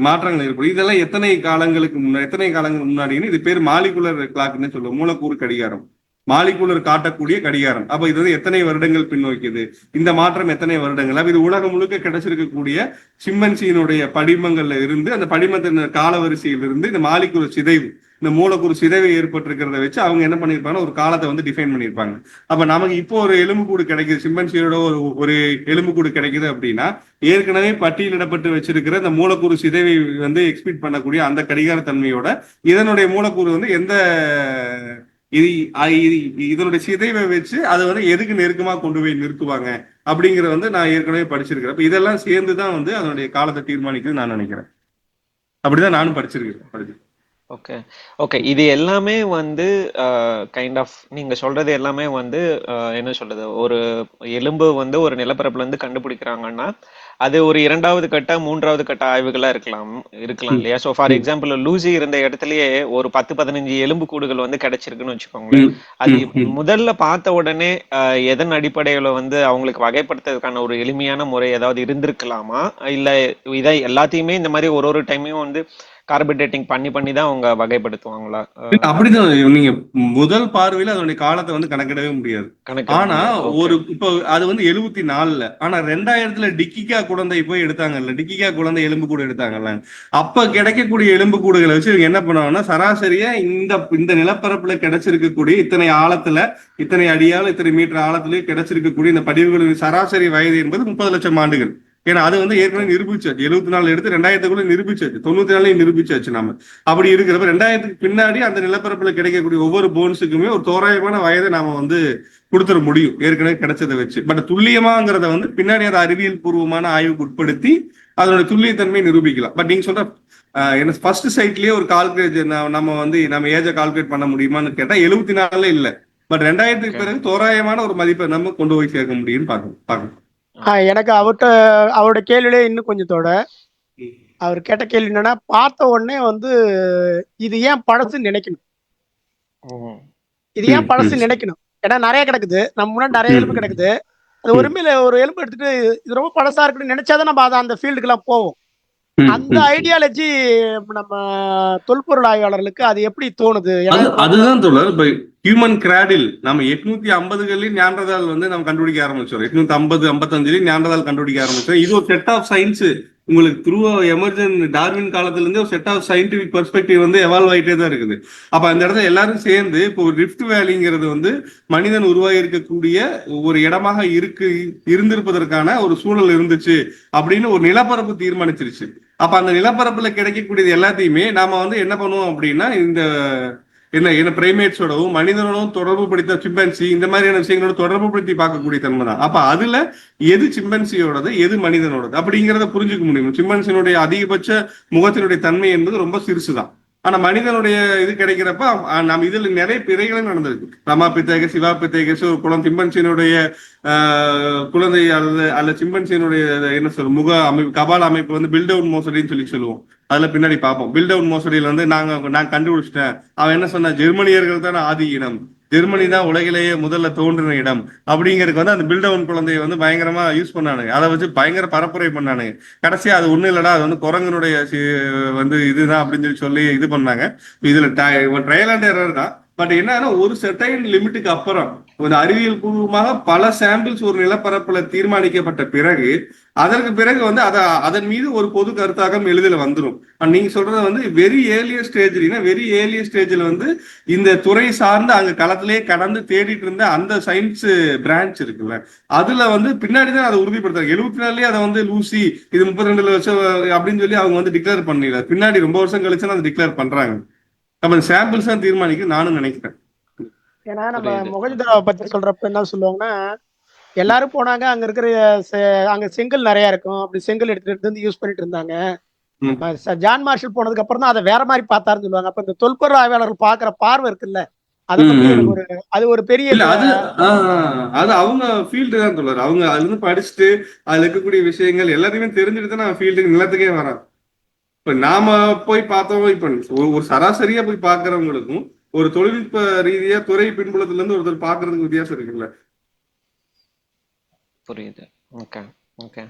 மாற்றங்கள் ஏற்படும். இதெல்லாம் எத்தனை காலங்களுக்கு முன்னாடின்னு இது பேர் மாலிகுலர் கிளாக்னு சொல்லுவோம், மூலக்கூறு கடிகாரம். மாலிகுலர் காட்டக்கூடிய கடிகாரம். அப்ப இது வந்து எத்தனை வருடங்கள் பின்னோக்கியது, இந்த மாற்றம் எத்தனை வருடங்கள். அப்ப இது உலகம் முழுக்க கிடைச்சிருக்கக்கூடிய சிம்பன்சியினுடைய படிமங்கள்ல இருந்து, அந்த படிமத்தின் காலவரிசையில் இருந்து இந்த மாலிகுலர் சிதைவு, இந்த மூலக்கூறு சிதைவு ஏற்பட்டிருக்கிறத வச்சு அவங்க என்ன பண்ணிருப்பாங்க, ஒரு காலத்தை வந்து டிஃபைன் பண்ணிருப்பாங்க. அப்ப நமக்கு இப்போ ஒரு எலும்புக்கூடு கிடைக்குது, சிம்பன்சியோட ஒரு எலும்புக்கூடு கிடைக்குது அப்படின்னா, ஏற்கனவே பட்டியலிடப்பட்டு வச்சிருக்கிற இந்த மூலக்கூறு சிதைவை வந்து எக்ஸ்பீட் பண்ணக்கூடிய அந்த கடிகார தன்மையோட இதனுடைய மூலக்கூறு வந்து எந்த இது இதனுடைய சிதைவை வச்சு அதை வந்து எதுக்கு நெருக்கமா கொண்டு போய் நிறுத்துவாங்க அப்படிங்கிற வந்து நான் ஏற்கனவே படிச்சிருக்கிறேன். இப்ப இதெல்லாம் சேர்ந்துதான் வந்து அதனுடைய காலத்தை தீர்மானிக்குது நான் நினைக்கிறேன். அப்படிதான் நானும் படிச்சிருக்கேன். ஓகே ஓகே, இது எல்லாமே வந்து கைண்ட் ஆஃப் நீங்க சொல்றது எல்லாமே வந்து என்ன சொல்றது, ஒரு எலும்பு வந்து ஒரு நிலப்பரப்புல இருந்து கண்டுபிடிக்கிறாங்கன்னா அது ஒரு 2வது கட்ட 3வது கட்ட ஆய்வுகளா இருக்கலாம் இல்லையா? ஸோ ஃபார் எக்ஸாம்பிள் லூசி இருந்த இடத்துலயே ஒரு 10-15 எலும்பு கூடுகள் வந்து கிடைச்சிருக்குன்னு வச்சுக்கோங்களேன். அது முதல்ல பார்த்த உடனே எதன் அடிப்படையில வந்து அவங்களுக்கு வகைப்படுத்துறதுக்கான ஒரு எளிமையான முறை ஏதாவது இருந்திருக்கலாமா, இல்ல இதை எல்லாத்தையுமே இந்த மாதிரி ஒரு டைமையும் வந்து கார்பன் டேட்டிங் பண்ணி தான் அவங்க வகைப்படுத்துவாங்களா? அப்படிதான். நீங்க முதல் பார்வையில அதனுடைய காலத்தை வந்து கணக்கிடவே முடியாது. ஆனா ஒரு இப்போ அது வந்து 74ல, ஆனா 2000ல டிக்கிகா குழந்தை போய் எடுத்தாங்கல்ல, டிக்கிகா குழந்தை எலும்பு கூடு எடுத்தாங்கல்ல, அப்ப கிடைக்கக்கூடிய எலும்பு கூடுகளை வச்சு என்ன பண்ணுவாங்கன்னா, சராசரியா இந்த நிலப்பரப்புல கிடைச்சிருக்கக்கூடிய இத்தனை ஆழத்துல, இத்தனை அடியால, இத்தனை மீட்டர் ஆழத்திலேயே கிடைச்சிருக்கக்கூடிய இந்த படிவுகளின் சராசரி வயது என்பது 30 லட்சம் ஆண்டுகள். ஏன்னா அது வந்து ஏற்கனவே நிரூபிச்சாச்சு. 74 எடுத்து 2000க்குள்ள நிரூபிச்சாச்சு, 94 நிரூபிச்சாச்சு நாம. அப்படி இருக்கிறப்ப 2000க்கு பின்னாடி அந்த நிலப்பரப்புல கிடைக்கக்கூடிய ஒவ்வொரு போன்ஸுக்குமே ஒரு தோராயமான வயதை நாம வந்து கொடுத்துட முடியும் ஏற்கனவே கிடைச்சதை வச்சு. பட் துல்லியமாங்கிறத வந்து பின்னாடி அதை அறிவியல் பூர்வமான ஆய்வுக்கு உட்படுத்தி அதோட துல்லியத்தன்மையை நிரூபிக்கலாம். பட் நீங்க சொல்ற என்ன ஃபர்ஸ்ட் சைட்லயே ஒரு கால்குலேட் நம்ம ஏஜை கால்குலேட் பண்ண முடியுமான்னு கேட்டா 74 இல்ல. பட் 2000க்கு பிறகு தோராயமான ஒரு மதிப்பை நம்ம கொண்டு போய் சேர்க்க முடியும்னு பார்க்கணும். எனக்கு அவரோட கேள்வியிலே இன்னும் கொஞ்சத்தோட அவர் கேட்ட கேள்வி என்னன்னா, பார்த்த உடனே வந்து இது ஏன் பழசுன்னு நினைக்கணும், இது ஏன் பழசுன்னு நினைக்கணும். ஏன்னா நிறைய கிடக்குது, நம்ம முன்னாடி நிறைய எலும்பு கிடக்குது. அது ஒரு எலும்பு எடுத்துட்டு இது ரொம்ப பழசா இருக்குன்னு நினைச்சாதான் நம்ம அந்த ஃபீல்டுக்கு எல்லாம் போவோம். அந்த ஐடியாலஜி நம்ம தொல்பொருள் ஆய்வாளர்களுக்கு அது எப்படி தோணுது? அதுதான் தோழர். இப்ப ஹியூமன் கிராடில் நம்ம 850களில் ஞானதால் வந்து நம்ம கண்டுபிடிக்க ஆரம்பிச்சோம். 850-55 ஞானதால் கண்டுபிடிக்க ஆரம்பிச்சோம். இது ஒரு செட் ஆஃப் சயின்ஸ். உங்களுக்கு த்ரூ எமர்ஜென்ட் டார்வின் காலத்துல இருந்து ஒரு செட் ஆஃப் சயின்டிபிக் பெர்ஸ்பெக்டிவ் வந்து எவால்வ் ஆகிட்டே தான் இருக்குது. அப்ப அந்த இடத்துல எல்லாரும் சேர்ந்து இப்போ ரிஃப்ட் வேலிங்கிறது வந்து மனிதன் உருவாகி இருக்கக்கூடிய ஒரு இடமாக இருந்திருப்பதற்கான ஒரு சூழல் இருந்துச்சு அப்படின்னு ஒரு நிலப்பரப்பு தீர்மானிச்சிருச்சு. அப்ப அந்த நிலப்பரப்புல கிடைக்கக்கூடியது எல்லாத்தையுமே நாம வந்து என்ன பண்ணுவோம் அப்படின்னா, என்ன பிரைமேட்ஸோடவும் மனிதனோடவும் தொடர்பு படுத்த சிம்பன்சி இந்த மாதிரியான விஷயங்களோட தொடர்பு படுத்தி பார்க்கக்கூடிய தன்மை தான். அப்ப அதுல எது சிம்பன்சியோடது எது மனிதனோடது அப்படிங்கிறத புரிஞ்சுக்க முடியும். சிம்பன்சியினுடைய அதிகபட்ச முகத்தினுடைய தன்மை என்பது ரொம்ப சிறுசுதான். ஆனா மனிதனுடைய இது கிடைக்கிறப்ப நம்ம இதுல நிறைய பிறைகளும் நடந்திருக்கு. ரமா பித்தேகஸ், சிவா பித்தேகஸ் ஒரு குளம் சிம்பன்சியினுடைய குழந்தை அல்ல சிம்பன்சியினுடைய என்ன சொல்ற முக அமைப்பு, கபால அமைப்பு வந்து பில்டவுன் மோசடின்னு சொல்லுவோம். அதுல பின்னாடி பார்ப்போம். பில்டவுன் மோசடியில் வந்து நான் கண்டுபிடிச்சிட்டேன், அவன் என்ன சொன்ன, ஜெர்மனியர்கள் தான் ஆதி இனம், ஜெர்மனி தான் உலகிலேயே முதல்ல தோன்றின இடம் அப்படிங்கிறதுக்கு வந்து அந்த பில்டவுன் குழந்தைய வந்து பயங்கரமா யூஸ் பண்ணானுங்க. அதை வச்சு பயங்கர பரப்புரை பண்ணானுங்க. கடைசியா அது ஒண்ணும் இல்லடா, அது வந்து குரங்கனுடைய வந்து இதுதான் அப்படின்னு சொல்லி இது பண்ணாங்க. இதுல ட்ரையல் அண்ட் எரர் தான். பட் என்னன்னா ஒரு செர்டைன் லிமிட்டுக்கு அப்புறம் ஒரு அறிவியல் பூர்வமாக பல சாம்பிள்ஸ் ஒரு நிலப்பரப்புல தீர்மானிக்கப்பட்ட பிறகு அதற்கு பிறகு வந்து அதன் மீது ஒரு பொது கருத்தாக எளிதில் வந்துடும். நீங்க சொல்றது வந்து வெரி ஏர்லியர் ஸ்டேஜ்ல வந்து இந்த துறை சார்ந்து அங்க களத்திலேயே கடந்து தேடிட்டு இருந்த அந்த சயின்ஸ் பிரான்ச் இருக்குல்ல, அதுல வந்து பின்னாடிதான் அதை உறுதிப்படுத்தாங்க. 74லயே அதை வந்து லூசி இது 32 வருஷம் அப்படின்னு சொல்லி அவங்க வந்து டிக்ளேர் பண்ணல. பின்னாடி ரொம்ப வருஷம் கழிச்சு அதை டிக்ளேர் பண்றாங்க. நம்ம சாம்பிள்ஸ் தான் தீர்மானிக்க நானும் நினைக்கிறேன். ஏன்னா நம்ம மொஹஞ்சதாரோவை பத்தி சொல்றப்ப என்ன சொல்லுவாங்கன்னா, எல்லாரும் போனாங்க, அங்க இருக்கிற அங்க செங்கல் நிறைய இருக்கும், அப்படி செங்கல் எடுத்துட்டு வந்து யூஸ் பண்ணிட்டு இருந்தாங்க. ஜான் மார்ஷல் போனதுக்கு அப்புறம் தான் அதை வேற மாதிரி பார்த்தாருன்னு சொல்லுவாங்க. அப்ப இந்த தொல்பொருள் ஆய்வாளர்கள் பாக்குற பார்வை இருக்குல்ல, அதை பத்தி எனக்கு அது ஒரு பெரிய அது அவங்க ஃபீல்டு தான் சொல்றாரு. அவங்க அதுல இருந்து படிச்சுட்டு அதுல இருக்கக்கூடிய விஷயங்கள் எல்லாத்தையுமே தெரிஞ்சுட்டு தான் ஃபீல்டுக்கு நிலத்துக்கே வராங்க. இப்ப நாம போய் பார்த்தோம், இப்ப ஒரு சராசரியா போய் பாக்குறவங்களுக்கும் ஒரு தொழில்நுட்ப ரீதியா துறை பின்புலத்துல இருந்து ஒருத்தர் பாக்குறதுக்கு வித்தியாசம் இருக்குல்ல. புரியுது. Okay okay.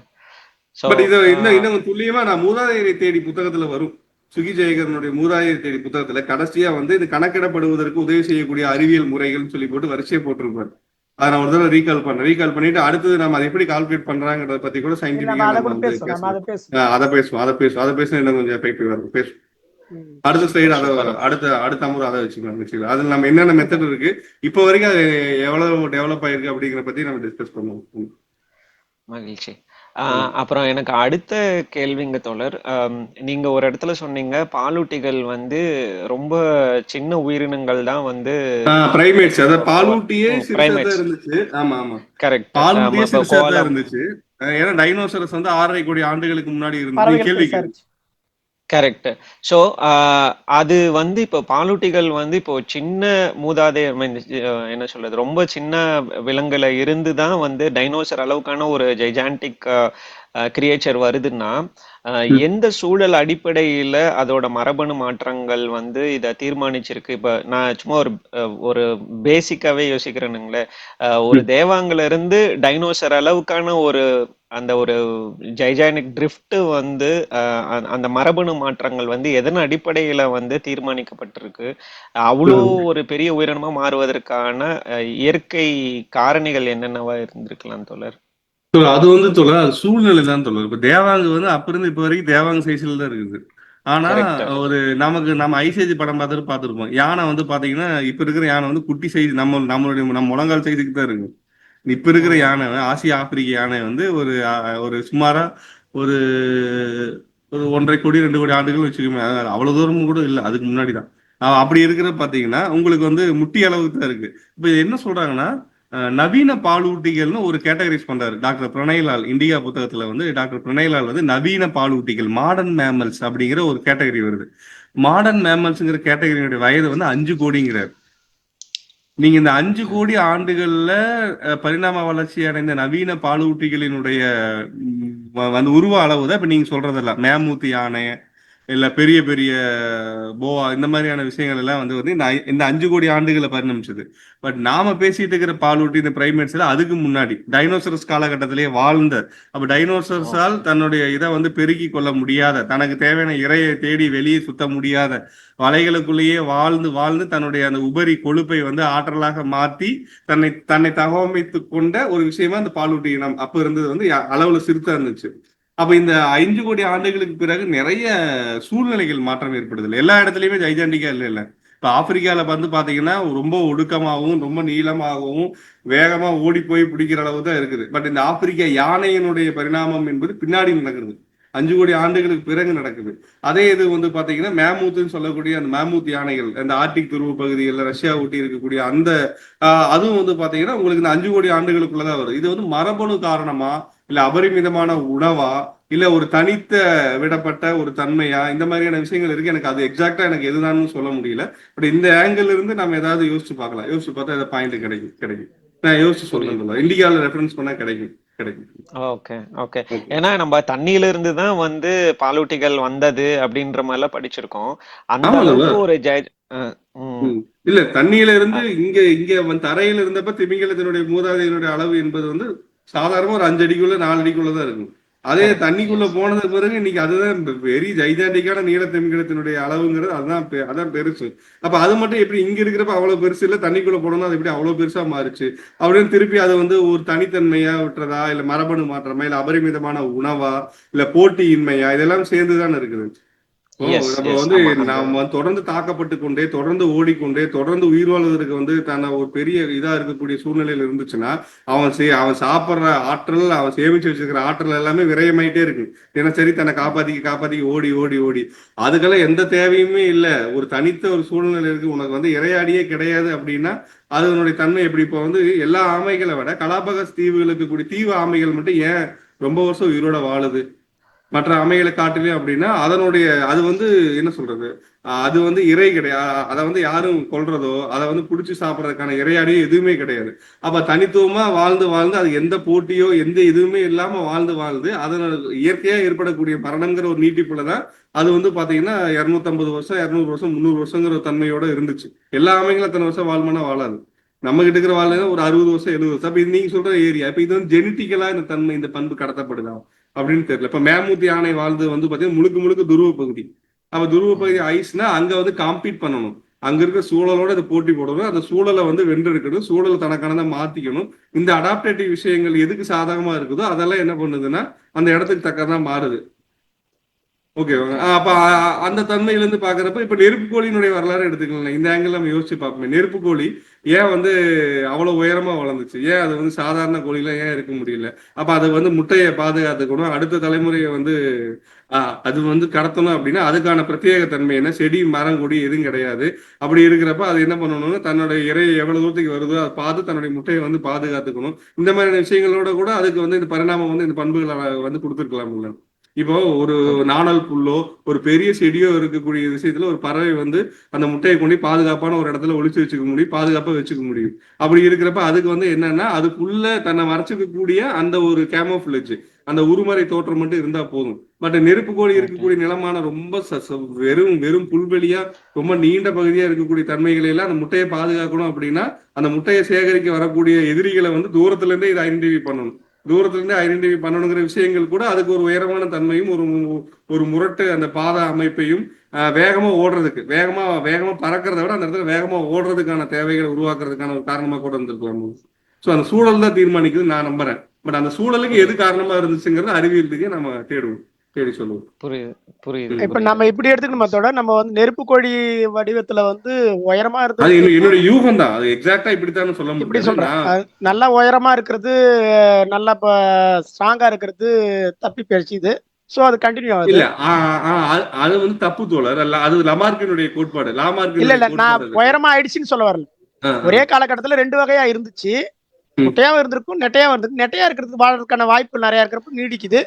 பட் இதை இன்னும் துல்லியமா நான் மூதாதையரை தேடி புத்தகத்துல வரும். சுகி ஜெயகரனுடைய மூதாதையர் தேடி புத்தகத்துல கடைசியா வந்து இது கணக்கிடப்படுவதற்கு உதவி செய்யக்கூடிய அறிவியல் முறைகள்னு சொல்லி போட்டு வரிசையை போட்டிருப்பாரு. அதை நான் ஒரு தடவை ரீகால் பண்ணிட்டு அடுத்தது நம்ம அதை எப்படி கால்குலேட் பண்றாங்கிறத பத்தி கூட சயின்டிபிக்கா நம்ம வந்து பேசுவோம். அதை பேச இன்னும் கொஞ்சம் எஃபெக்டிவா இருக்கும் பேசுவோம். அடுத்த ஸ்லைடு அதை அடுத்த அமுறை அதை வச்சுக்கலாம். அதுல நம்ம என்னென்ன மெத்தட் இருக்கு, இப்போ வரைக்கும் அது எவ்வளவு டெவலப் ஆயிருக்கு அப்படிங்கிற பத்தி நம்ம டிஸ்கஸ் பண்ணுவோம். மகிழ்ச்சி. அப்புறம் எனக்கு அடுத்த கேள்விங்க தோழர், நீங்க ஒரு இடத்துல சொன்னீங்க பாலூட்டிகள் வந்து ரொம்ப சின்ன உயிரினங்கள் தான் வந்து பிரைமேட்ஸ், அதாவது பாலூட்டியே சிறுசா இருந்துச்சு. ஆமா ஆமா கரெக்ட், பாலூட்டியே சிறுசா இருந்துச்சு. ஏன்னா டைனோசரஸ் வந்து 6.5 கோடி ஆண்டுகளுக்கு முன்னாடி இருந்துச்சு. கேள்வி கரெக்ட். ஸோ அது வந்து இப்போ பாலூட்டிகள் வந்து இப்போ சின்ன மூதாதையர் என்ன சொல்றது, ரொம்ப சின்ன விலங்குல இருந்து தான் வந்து டைனோசர் அளவுக்கான ஒரு ஜைஜாண்டிக் கிரியேச்சர் வருதுன்னா எந்த சூழல் அடிப்படையில அதோட மரபணு மாற்றங்கள் வந்து இதை தீர்மானிச்சிருக்கு? இப்ப நான் சும்மா ஒரு பேசிக்காவே யோசிக்கிறேனுங்களே, ஒரு தேவாங்கல இருந்து டைனோசர் அளவுக்கான அந்த ஒரு ஜைஜானிக் ட்ரிஃப்ட் வந்து அந்த மரபணு மாற்றங்கள் வந்து எதன் அடிப்படையில வந்து தீர்மானிக்கப்பட்டிருக்கு? அவ்வளோ ஒரு பெரிய உயிரினமா மாறுவதற்கான இயற்கை காரணிகள் என்னென்னவா இருந்திருக்கலாம் தோழர்? அது வந்து தோழர் சூழ்நிலை தான் தோழர். இப்ப தேவாங்க வந்து அப்ப இருந்து இப்ப வரைக்கும் தேவாங்க சைஸ்ல தான் இருக்குது. ஆனா நம்ம ஐசேஜ் படம் பார்த்துருப்போம். யானை வந்து பாத்தீங்கன்னா இப்ப இருக்கிற யானை வந்து குட்டி சைஸ், நம்ம முழங்கால் சைஸுக்கு தான் இருக்கு. இப்ப இருக்கிற யானை ஆசியா ஆப்பிரிக்க யானை வந்து ஒரு சுமாரா ஒரு 1.5 கோடி 2 கோடி ஆண்டுகள் வச்சுக்கோமே, அவ்வளவு தூரம் கூட இல்லை, அதுக்கு முன்னாடிதான். அப்படி இருக்கிற பாத்தீங்கன்னா உங்களுக்கு வந்து முட்டி அளவுக்கு தான் இருக்கு. இப்ப என்ன சொல்றாங்கன்னா நவீன பாலூட்டிகள்னு ஒரு கேட்டகரைஸ் பண்றாரு டாக்டர் பிரணய்லால். இந்தியா புத்தகத்துல வந்து டாக்டர் பிரணய்லால் வந்து நவீன பாலூட்டிகள் மாடர்ன் மேமல்ஸ் அப்படிங்கிற ஒரு கேட்டகரி வருது. மாடர்ன் மேமல்ஸ்ங்கிற கேட்டகரியோட வயது வந்து 5 கோடிங்கிறார். நீங்க இந்த 5 கோடி ஆண்டுகள்ல பரிணாம வளர்ச்சி அடைந்த நவீன பாலூட்டிகளினுடைய வந்து உருவ அளவு தான் இப்ப நீங்க சொல்றதெல்லாம் மேமூத் யானை இல்ல பெரிய பெரிய போவா இந்த மாதிரியான விஷயங்கள் எல்லாம் வந்து இந்த 5 கோடி ஆண்டுகளை பரிணமிச்சது. பட் நாம பேசிட்டு இருக்கிற பாலூட்டி இந்த பிரைமேட்ஸ்ல அதுக்கு முன்னாடி டைனோசரஸ் காலகட்டத்திலேயே வாழ்ந்த, அப்ப டைனோசரஸால் தன்னுடைய இதை வந்து பெருக்கி கொள்ள முடியாத, தனக்கு தேவையான இரையை தேடி வெளியே சுத்த முடியாத வலைகளுக்குள்ளேயே வாழ்ந்து தன்னுடைய அந்த உபரி கொழுப்பை வந்து ஆற்றலாக மாற்றி தன்னை தகவமைத்து கொண்ட ஒரு விஷயமா அந்த பாலூட்டி இனம் அப்ப இருந்தது வந்து அளவுல சிறுத்தா இருந்துச்சு. அப்ப இந்த 5 கோடி ஆண்டுகளுக்கு பிறகு நிறைய சூழ்நிலைகள் மாற்றம் ஏற்படுது. எல்லா இடத்துலயுமே ஜைஜாண்டிக்கா இல்ல. இப்ப ஆப்பிரிக்கால வந்து பாத்தீங்கன்னா ரொம்ப ஒடுக்கமாகவும் ரொம்ப நீளமாகவும் வேகமா ஓடி போய் பிடிக்கிற அளவு தான் இருக்குது. பட் இந்த ஆப்பிரிக்கா யானையினுடைய பரிணாமம் என்பது பின்னாடி நடக்கிறது, 5 கோடி ஆண்டுகளுக்கு பிறகு நடக்குது. அதே இது வந்து பாத்தீங்கன்னா மேமூத்துன்னு சொல்லக்கூடிய அந்த மேமூத் யானைகள் அந்த ஆர்டிக் துருவ பகுதிகளில் ரஷ்யா ஒட்டி இருக்கக்கூடிய அந்த அதுவும் வந்து பாத்தீங்கன்னா உங்களுக்கு இந்த 5 கோடி ஆண்டுகளுக்குள்ளதான் வருது. இது வந்து மரபணு காரணமா இல்ல அபரிமிதமான உணவா இல்ல ஒரு தனித்த விடப்பட்ட ஒரு தன்மையா, இந்த மாதிரியான விஷயங்கள் இருக்கு. எனக்கு அது எக்ஸாக்டா எனக்கு எதுதான்னு சொல்ல முடியல. பட் இந்த ஆங்கிள் இருந்து நம்ம ஏதாவது யோசிச்சு பார்க்கலாம். யோசிச்சு பார்த்தா ஏதாவது பாயிண்ட் கிடைக்கும். நான் யோசிச்சு சொல்றேன். இந்தியாவில ரெஃபரன்ஸ் பண்ணா கிடைக்கும். Okay okay. ஏன்னா நம்ம தண்ணியில இருந்து தான் வந்து பாலூட்டிகள் வந்தது அப்படின்ற மாதிரி எல்லாம் படிச்சிருக்கோம். அந்த அளவுக்கு ஒரு இல்ல தண்ணியில இருந்து இங்க தரையில இருந்தப்ப திமிங்கலத்தினுடைய மூதாதையினுடைய அளவு என்பது வந்து சாதாரணமா ஒரு 5 அடிக்குள்ள 4 அடிக்குள்ளதான் இருக்கும். அதே தண்ணிக்குள்ள போனது பிறகு இன்னைக்கு அதுதான் வெரி ஜைஜாண்டிக்கான நீல திமிங்கலத்தினுடைய அளவுங்கிறது அதான் பெருசு. அப்ப அது மட்டும் எப்படி இங்க இருக்கிறப்ப அவ்வளவு பெருசு இல்ல, தண்ணிக்குள்ள போனோம்னா அது எப்படி அவ்வளவு பெருசா மாறுச்சு அப்படின்னு திருப்பி அதை வந்து ஒரு தனித்தன்மையா விட்டுறதா இல்ல மரபணு மாற்றமா இல்ல அபரிமிதமான உணவா இல்ல போட்டியின்மையா இதெல்லாம் சேர்ந்துதான் இருக்குது. நம்ம வந்து நாம தொடர்ந்து தாக்கப்பட்டு கொண்டே தொடர்ந்து ஓடிக்கொண்டே தொடர்ந்து உயிர் வாழ்வதற்கு வந்து தன்னை ஒரு பெரிய இதா இருக்கக்கூடிய சூழ்நிலையில இருந்துச்சுன்னா அவன் சாப்பிட்ற ஆற்றல், அவன் சேமிச்சு வச்சிருக்கிற ஆற்றல் எல்லாமே விரயமாயிட்டே இருக்கு. தினசரி தன்னை காப்பாத்தி ஓடி ஓடி ஓடி அதுக்கெல்லாம் எந்த தேவையுமே இல்லை. ஒரு தனித்த ஒரு சூழ்நிலை இருக்கு, உனக்கு வந்து இரையாடியே கிடையாது அப்படின்னா அதனுடைய தன்மை எப்படி? இப்போ வந்து எல்லா ஆமைகளை விட கலாபகஸ் தீவுகளுக்கு கூடிய தீவு ஆமைகள் மட்டும் ஏன் ரொம்ப வருஷம் உயிரோட வாழுது மற்ற அமைகளை காட்டிலையும் அப்படின்னா அதனுடைய அது வந்து என்ன சொல்றது, அது வந்து இறை கிடையாது. அதை வந்து யாரும் கொல்றதோ அதை வந்து புடிச்சு சாப்பிட்றதுக்கான இறையாடியோ எதுவுமே கிடையாது. அப்ப தனித்துவமா வாழ்ந்து அது எந்த போட்டியோ எந்த இதுவுமே இல்லாம வாழ்ந்து அதனால இயற்கையா ஏற்படக்கூடிய மரணம்ங்கிற ஒரு நீட்டிப்புலதான் அது வந்து பாத்தீங்கன்னா 250 வருஷம் 200 வருஷம் 300 வருஷங்கிற தன்மையோட இருந்துச்சு. எல்லா அமைகளும் அத்தனை வருஷம் வாழ்மனா வாழாது. நம்ம கிட்ட இருக்கிற வாழ்க்கை ஒரு 60 வருஷம் 70 வருஷம். அப்ப நீங்க சொல்ற ஏரியா இப்ப இது வந்து ஜெனட்டிக்கலா இந்த தன்மை இந்த பண்பு கடத்தப்படுதா அப்படின்னு தெரியல. இப்ப மேமூத் யானை வாழ்ந்து வந்து பாத்தீங்கன்னா முழுக்க துருவ பகுதி, அப்ப துருவ பகுதி ஐஸ்னா அங்க வந்து காம்பீட் பண்ணணும், அங்க இருக்க சூழலோட இது போட்டி போடணும், அந்த சூழலை வந்து வென்றெடுக்கணும், சூழலை தனக்கானதை மாத்திக்கணும். இந்த அடாப்டேட்டிவ் விஷயங்கள் எதுக்கு சாதகமா இருக்குதோ அதெல்லாம் என்ன பண்ணுதுன்னா அந்த இடத்துக்கு தக்கதான் மாறுது. ஓகே, அப்ப அந்த தன்மையில இருந்து பாக்குறப்ப இப்ப நெருப்பு கோழியினுடைய வரலாறு எடுத்துக்கலாம். இந்த ஆங்கிள் நம்ம யோசிச்சு பார்ப்போமே, நெருப்பு கோழி ஏன் வந்து அவ்வளவு உயரமா வளர்ந்துச்சு, ஏன் அது வந்து சாதாரண கோழில ஏன் இருக்க முடியல? அப்ப அது வந்து முட்டையை பாதுகாத்துக்கணும், அடுத்த தலைமுறையை வந்து அது வந்து கடத்தணும் அப்படின்னா அதுக்கான பிரத்யேக தன்மை என்ன, செடி மரம் கொடி எதுவும் கிடையாது. அப்படி இருக்கிறப்ப அது என்ன பண்ணணும்னா தன்னுடைய இறை எவ்வளவு தூரத்துக்கு வருதோ அதை பார்த்து தன்னுடைய முட்டையை வந்து பாதுகாத்துக்கணும். இந்த மாதிரியான விஷயங்களோட கூட அதுக்கு வந்து இந்த பரிணாமம் வந்து இந்த பண்புகளை வந்து கொடுத்துருக்கலாம். இப்போ ஒரு நாணல் புல்லோ ஒரு பெரிய செடியோ இருக்கக்கூடிய விஷயத்துல ஒரு பறவை வந்து அந்த முட்டையை கொண்டு பாதுகாப்பான ஒரு இடத்துல ஒளிச்சு வச்சுக்க முடியும், பாதுகாப்பா வச்சுக்க முடியும். அப்படி இருக்கிறப்ப அதுக்கு வந்து என்னன்னா அதுக்குள்ள தன்னை மறைச்சிக்கக்கூடிய அந்த ஒரு கேமோஃபிளேஜ், அந்த உருமறை தோற்றம் மட்டும் இருந்தா போதும். பட் நெருப்பு கோழி இருக்கக்கூடிய நிலமான ரொம்ப வெறும் வெறும் புல்வெளியா ரொம்ப நீண்ட பகுதியா இருக்கக்கூடிய தன்மைகளை எல்லாம் அந்த முட்டையை பாதுகாக்கணும் அப்படின்னா அந்த முட்டையை சேகரிக்க வரக்கூடிய எதிரிகளை வந்து தூரத்துல இருந்தே இதை ஐடென்டிஃபை பண்ணணும். தூரத்துல இருந்து ஐடென்டிஃபை பண்ணணுங்கிற விஷயங்கள் கூட அதுக்கு ஒரு உயரமான தன்மையும் ஒரு முரட்டு அந்த பாத அமைப்பையும் வேகமா ஓடுறதுக்கு, வேகமா பறக்கிறத விட அந்த இடத்துல வேகமா ஓடுறதுக்கான தேவைகளை உருவாக்குறதுக்கான ஒரு காரணமா கூட இருந்திருக்கலாம். ஸோ அந்த சூழல் தான் தீர்மானிக்குது நான் நம்புறேன். பட் அந்த சூழலுக்கு எது காரணமா இருந்துச்சுங்கிறது அறிவியலுக்கே நம்ம தேடி சொல்லுவோம். புரியுது புரியுது இப்ப நம்ம இப்படி எடுத்துக்கணுமா தோட, நம்ம வந்து நெருப்பு கோழி வடிவத்துல வந்து உயரமா அது இருந்து என்னுடைய யூகம் தான், அது எக்ஸாக்டா இப்படித்தான் சொல்ல இப்படி முடியாது. சொல்றேன். நல்லா உயரமா இருக்கிறது, நல்லா ஸ்ட்ராங்கா இருக்கிறது தப்பி போயிடுச்சு இது. சோ அது கண்டினியூ ஆகுது. இல்ல அது வந்து தப்பு தோழர், அல்ல அது லமார்க்கினுடைய கோட்பாடு. இல்ல லாமார்க்கினுடைய இல்ல, நான் கோட்பாடு உயரமா ஆயிடுச்சுன்னு சொல்ல வரல. ஒரே காலகட்டத்துல ரெண்டு வகையா இருந்துச்சு. குட்டையாவும் இருந்திருக்கும், நெட்டையாவும் இருந்திருக்கு. நெட்டையா இருக்கிறதுக்கு வாழ்றதுக்கான வாய்ப்பு நிறைய இருக்கிறப்ப நீடிக்குது,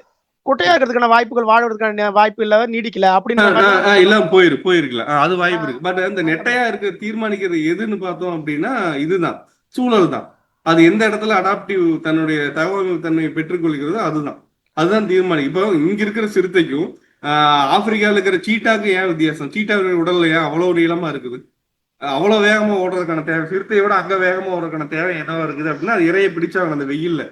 குட்டையா இருக்கிறதுக்கான வாய்ப்புகள் வாழ்வதற்கான வாய்ப்பு இல்ல, நீடிக்கல அப்படின்ற மாதிரி எல்லாம் போயிருக்கலாம். அது வாய்ப்பு இருக்கு. பட் அந்த நெட்டையா இருக்க தீர்மானிக்கிறது எதுன்னு பார்த்தோம் அப்படின்னா இதுதான், சூழல் தான். அது எந்த இடத்துல அடாப்டிவ் தன்னுடைய தகவல் தன்மையை பெற்றுக்கொள்கிறதோ அதுதான் தீர்மானிக்கும். இப்போ இங்க இருக்கிற சிறுத்தைக்கும் ஆப்பிரிக்கால இருக்கிற சீட்டாக்கு ஏன் வித்தியாசம்? சீட்டாவுடைய உடல்ல ஏன் அவ்வளவு நீளமா இருக்குது? அவ்வளவு வேகமா ஓடுறதுக்கான தேவை சிறுத்தையை விட அங்க வேகமா ஓடுறதுக்கான தேவை என்னவா இருக்குது அப்படின்னா அது இறையை பிடிச்சாகணும். அந்த வெயில்ல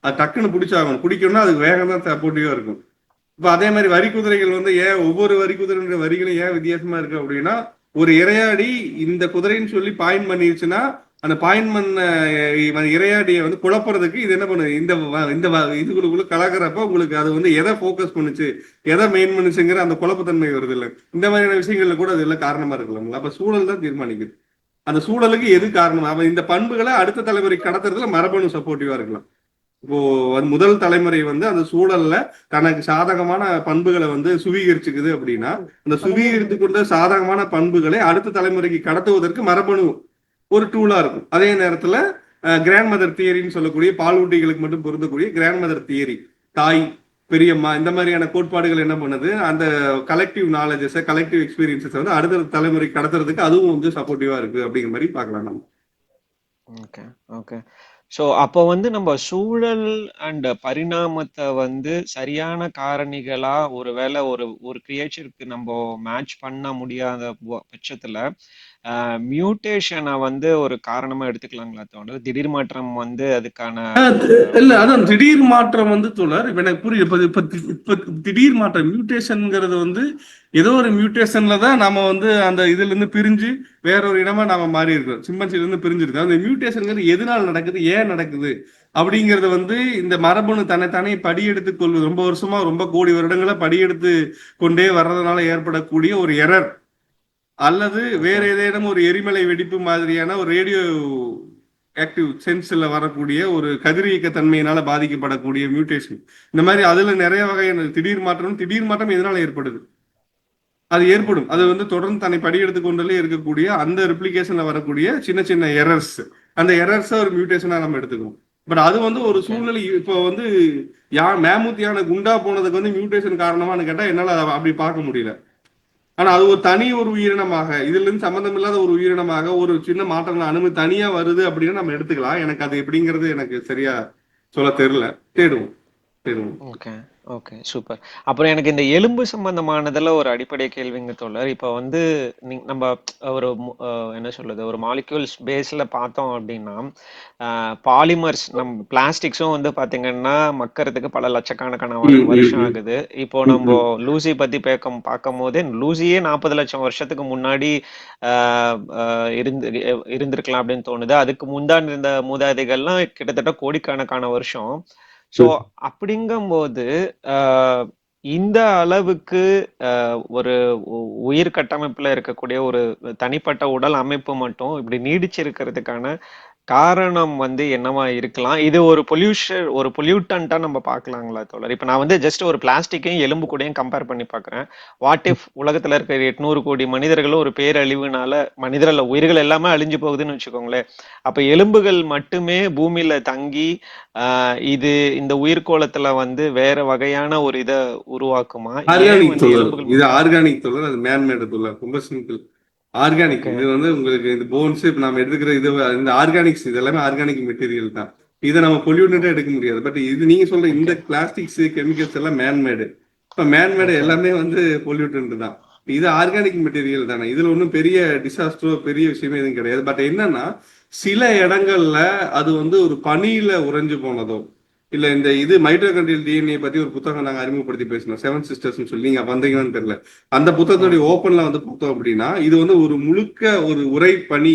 அது டக்குன்னு பிடிச்சாகணும். பிடிக்கணும்னா அதுக்கு வேகம் தான் சப்போர்ட்டிவா இருக்கும். இப்ப அதே மாதிரி வரி குதிரைகள் வந்து ஏன் ஒவ்வொரு வரி குதிரை வரிகளும் ஏன் வித்தியாசமா இருக்கு அப்படின்னா ஒரு இரையாடி இந்த குதிரைன்னு சொல்லி பாயிண்ட் பண்ணிருச்சுன்னா அந்த பாயிண்ட் பண்ண இரையாடியை வந்து குழப்பறதுக்கு இது என்ன பண்ணுது, இந்த இதுக்குள்ள கலக்கிறப்ப உங்களுக்கு அது வந்து எதை போக்கஸ் பண்ணுச்சு, எதை மெயின் பண்ணுச்சுங்கிற அந்த குழப்பத்தன்மை வருது இல்லை. இந்த மாதிரியான விஷயங்கள்ல கூட அது எல்லாம் காரணமா இருக்கலாம். அப்ப சூழல் தான் தீர்மானிக்குது. அந்த சூழலுக்கு எது காரணம்? அப்ப இந்த பண்புகளை அடுத்த தலைமுறை கடத்துறதுல மரபணு சப்போர்ட்டிவா இருக்கலாம். இப்போ முதல் தலைமுறை வந்து அந்த சூழல்ல தனக்கு சாதகமான பண்புகளை வந்து சுவீகரிச்சுக்குது அப்படின்னா அந்த சுவீகரித்து கொண்ட சாதகமான பண்புகளை அடுத்த தலைமுறைக்கு கடத்துவதற்கு மரபணு ஒரு டூலா இருக்கும். அதே நேரத்துல கிராண்ட் மதர் தியரின்னு சொல்லக்கூடிய பாலூட்டிகளுக்கு மட்டும் பொருந்தக்கூடிய கிராண்ட் மதர் தியரி, தாய் பெரியம்மா, இந்த மாதிரியான கோட்பாடுகள் என்ன பண்ணுது, அந்த கலெக்டிவ் நாலேஜஸ் கலெக்டிவ் எக்ஸ்பீரியன்சஸ் வந்து அடுத்த தலைமுறை கடத்துறதுக்கு அதுவும் வந்து சப்போர்ட்டிவா இருக்கு அப்படிங்கிற மாதிரி பார்க்கலாம் நம்ம. Okay okay. ஸோ அப்போ வந்து நம்ம சூழல் அண்ட் பரிணாமத்தை வந்து சரியான காரணிகளா ஒருவேளை ஒரு கிரியேச்சருக்கு நம்ம மேட்ச் பண்ண முடியாத பட்சத்துல மியூட்டேஷனை வந்து ஒரு காரணமா எடுத்துக்கலாங்களா தோணுது? திடீர் மாற்றம் வந்து அதுக்கான இல்ல அதான் திடீர் மாற்றம் வந்து தோழர் இப்ப எனக்கு புரியுது. இப்ப திடீர் மாற்றம் மியூட்டேஷன்ங்கிறது வந்து ஏதோ ஒரு மியூட்டேஷன்ல தான் நம்ம வந்து அந்த இதுல இருந்து பிரிஞ்சு வேற ஒரு இடமா நாம மாறி இருக்கோம், சிம்பன்சில இருந்து பிரிஞ்சிருக்கோம். அந்த மியூட்டேஷன்ங்கிறது எதனால நடக்குது, ஏன் நடக்குது அப்படிங்கறது வந்து இந்த மரபணு தன்னைத்தானே படியெடுத்துக் கொள்வது ரொம்ப வருஷமா ரொம்ப கோடி வருடங்களா படியெடுத்து கொண்டே வர்றதுனால ஏற்படக்கூடிய ஒரு எரர், அல்லது வேற ஏதேனும் ஒரு எரிமலை வெடிப்பு மாதிரியான ஒரு ரேடியோ ஆக்டிவ் சென்ஸ்ல வரக்கூடிய ஒரு கதிரியக்க தன்மையினால பாதிக்கப்படக்கூடிய மியூட்டேஷன். இந்த மாதிரி அதுல நிறைய வகையான திடீர் மாற்றம் எதனால ஏற்படுது, அது ஏற்படும். அது வந்து தொடர்ந்து தன்னை படியெடுத்து கொண்டே இருக்கக்கூடிய அந்த ரெப்ளிகேஷன்ல வரக்கூடிய சின்ன சின்ன எரர்ஸ், அந்த எரர்ஸ் ஒரு மியூட்டேஷனா நம்ம எடுத்துக்கணும். பட் அது வந்து ஒரு சூழ்நிலை. இப்போ வந்து மேமூத் யானை குண்டா போனதுக்கு வந்து மியூட்டேஷன் காரணமானு கேட்டா என்னால அப்படி பார்க்க முடியல. ஆனா அது ஒரு தனி ஒரு உயிரினமாக, இதுல இருந்து சம்பந்தம் இல்லாத ஒரு உயிரினமாக ஒரு சின்ன மாற்றங்கள் அனுமதி தனியா வருது அப்படின்னு நம்ம எடுத்துக்கலாம். எனக்கு அது எப்படிங்கிறது எனக்கு சரியா சொல்ல தெரியல. தேடுவோம். Okay okay, super. அப்புறம் எனக்கு இந்த எலும்பு சம்பந்தமானதுல ஒரு அடிப்படை கேள்விங்க தோழர். இப்ப வந்து நம்ம ஒரு என்ன சொல்றது, ஒரு மாலிக்யூல்ஸ் பேஸ்ல பார்த்தோம் அப்படின்னா, பாலிமர்ஸ் பிளாஸ்டிக்ஸும் வந்து பாத்தீங்கன்னா மக்கறதுக்கு பல லட்சக்கணக்கான ம், ம், வருஷம் ம், ஆகுது. இப்போ ம், நம்ம ம். லூசி பத்தி பார்க்கும் போதே லூசியே 40 லட்சம் வருஷத்துக்கு முன்னாடி ஆஹ் ஆஹ் இருந்து இருந்திருக்கலாம் அப்படின்னு தோணுது. அதுக்கு முந்தாடி இருந்த மூதாதைகள்லாம் கிட்டத்தட்ட கோடிக்கணக்கான வருஷம். ஸோ ம். அப்படிங்கும்போது ஆஹ் இந்த அளவுக்கு ஒரு உயிர் கட்டமைப்புல இருக்கக்கூடிய ஒரு தனிப்பட்ட உடல் அமைப்பு மட்டும் இப்படி நீடிச்சிருக்கிறதுக்கான காரணம் வந்து என்னவா இருக்கலாம்? இது ஒரு பொல்யூட்டன்ட்டா நம்ம பார்க்கலாங்களா தோழர்? இப்ப நான் வந்து ஜஸ்ட் ஒரு பிளாஸ்டிக்கையும் எலும்பு கூடயும் கம்பேர் பண்ணி பார்க்கிறேன். வாட் இஃப் உலகத்துல இருக்கிற 800 கோடி மனிதர்களும் ஒரு பேரழிவுனால மனிதர் அல்ல, உயிர்கள் எல்லாமே அழிஞ்சு போகுதுன்னு வச்சுக்கோங்களேன். அப்ப எலும்புகள் மட்டுமே பூமியில தங்கி இது இந்த உயிர்க்கோளத்துல வந்து வேற வகையான ஒரு இத உருவாக்குமா? ஏன் ஆர்கானிக் வந்து தொடர், எலும்புகள் இது மட்டும்? ஆர்கானிக் தொடர், அது மேன்மேடு தொடர், ரொம்ப சிம்பிள். Organic okay. இது வந்து உங்களுக்கு இந்த போன்ஸ் இப்ப நாம எடுத்துக்கிற இது, இந்த ஆர்கானிக்ஸ் இது எல்லாமே ஆர்கானிக் மெட்டீரியல் தான். இதை நம்ம பொல்யூட்டா எடுக்க முடியாது. பட் இது நீங்க சொல்ற இந்த ஓகே. பிளாஸ்டிக்ஸ் கெமிக்கல்ஸ் எல்லாம் மேன்மேடு. இப்ப மேன்மேடு ஓகே. எல்லாமே வந்து பொல்யூட்டன்ட் தான். இது ஆர்கானிக் மெட்டீரியல் தானே, இதுல ஒன்றும் பெரிய டிசாஸ்டரோ பெரிய விஷயமே எதுவும் கிடையாது. பட் என்னன்னா, சில இடங்கள்ல அது வந்து ஒரு பனியில உறைஞ்சு போனதோ, இல்ல இந்த இது மைட்டோகாண்ட்ரியல் டிஎன்ஏ பத்தி ஒரு புத்தகம் நாங்க அறிமுகப்படுத்தி பேசணும், செவன் சிஸ்டர்ஸ் சொல்லி, நீங்க வந்தீங்கன்னு தெரியல. அந்த புத்தகத்துடைய ம். ஓப்பன்ல வந்து பார்த்தோம் அப்படின்னா, இது வந்து ஒரு முழுக்க ஒரு உரை பனி,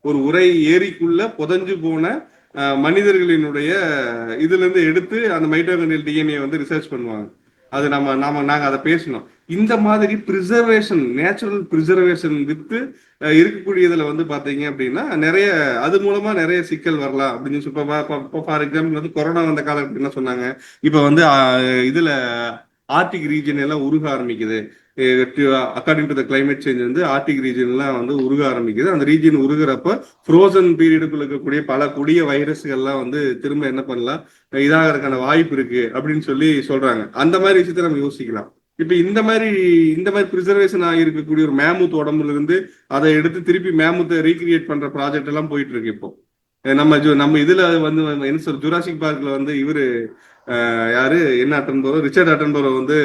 ஒரு உரை ஏரிக்குள்ள புதைஞ்சு போன மனிதர்களினுடைய இதுல இருந்து எடுத்து அந்த மைட்டோகாண்ட்ரியல் டிஎன்ஏ வந்து ரிசர்ச் பண்ணுவாங்க. அது நாங்க அதை பேசணும். இந்த மாதிரி பிரிசர்வேஷன், நேச்சுரல் பிரிசர்வேஷன் வித்து இருக்கக்கூடியதுல வந்து பாத்தீங்க அப்படின்னா நிறைய, அது மூலமா நிறைய சிக்கல் வரலாம் அப்படின்னு சொல்லி, ஃபார் எக்ஸாம்பிள் வந்து கொரோனா வந்த காலத்துல என்ன சொன்னாங்க, இப்ப வந்து இதுல ஆர்டிக் ரீஜன் எல்லாம் உருக ஆரம்பிக்குது. According to the climate change வந்து ஆர்டிக் ரீஜன் எல்லாம் வந்து உருக ஆரம்பிக்குது. அந்த ரீஜன் உருகிறப்ப ஃப்ரோசன் பீரியடுக்குள்ள இருக்கக்கூடிய பல கொடிய வைரஸ்கள்லாம் வந்து திரும்ப என்ன பண்ணலாம், இதாகிறதுக்கான வாய்ப்பு இருக்கு அப்படின்னு சொல்லி சொல்றாங்க. அந்த மாதிரி விஷயத்த நம்ம யோசிக்கலாம். இப்ப இந்த மாதிரி பிரிசர்வேஷன் ஆகியிருக்கக்கூடிய ஒரு மேமுத் உடம்புல இருந்து அதை எடுத்து திருப்பி மேமுத்தை ரீக்ரியேட் பண்ற ப்ராஜெக்ட் எல்லாம் போயிட்டு இருக்கு இப்போ. நம்ம இதுல வந்து என்ன சொல்ற, ஜுராசிக் பார்க்ல வந்து இவரு யாரு என்ன அட்டன்போரோ, ரிச்சர்ட் அட்டன்போரோ வந்து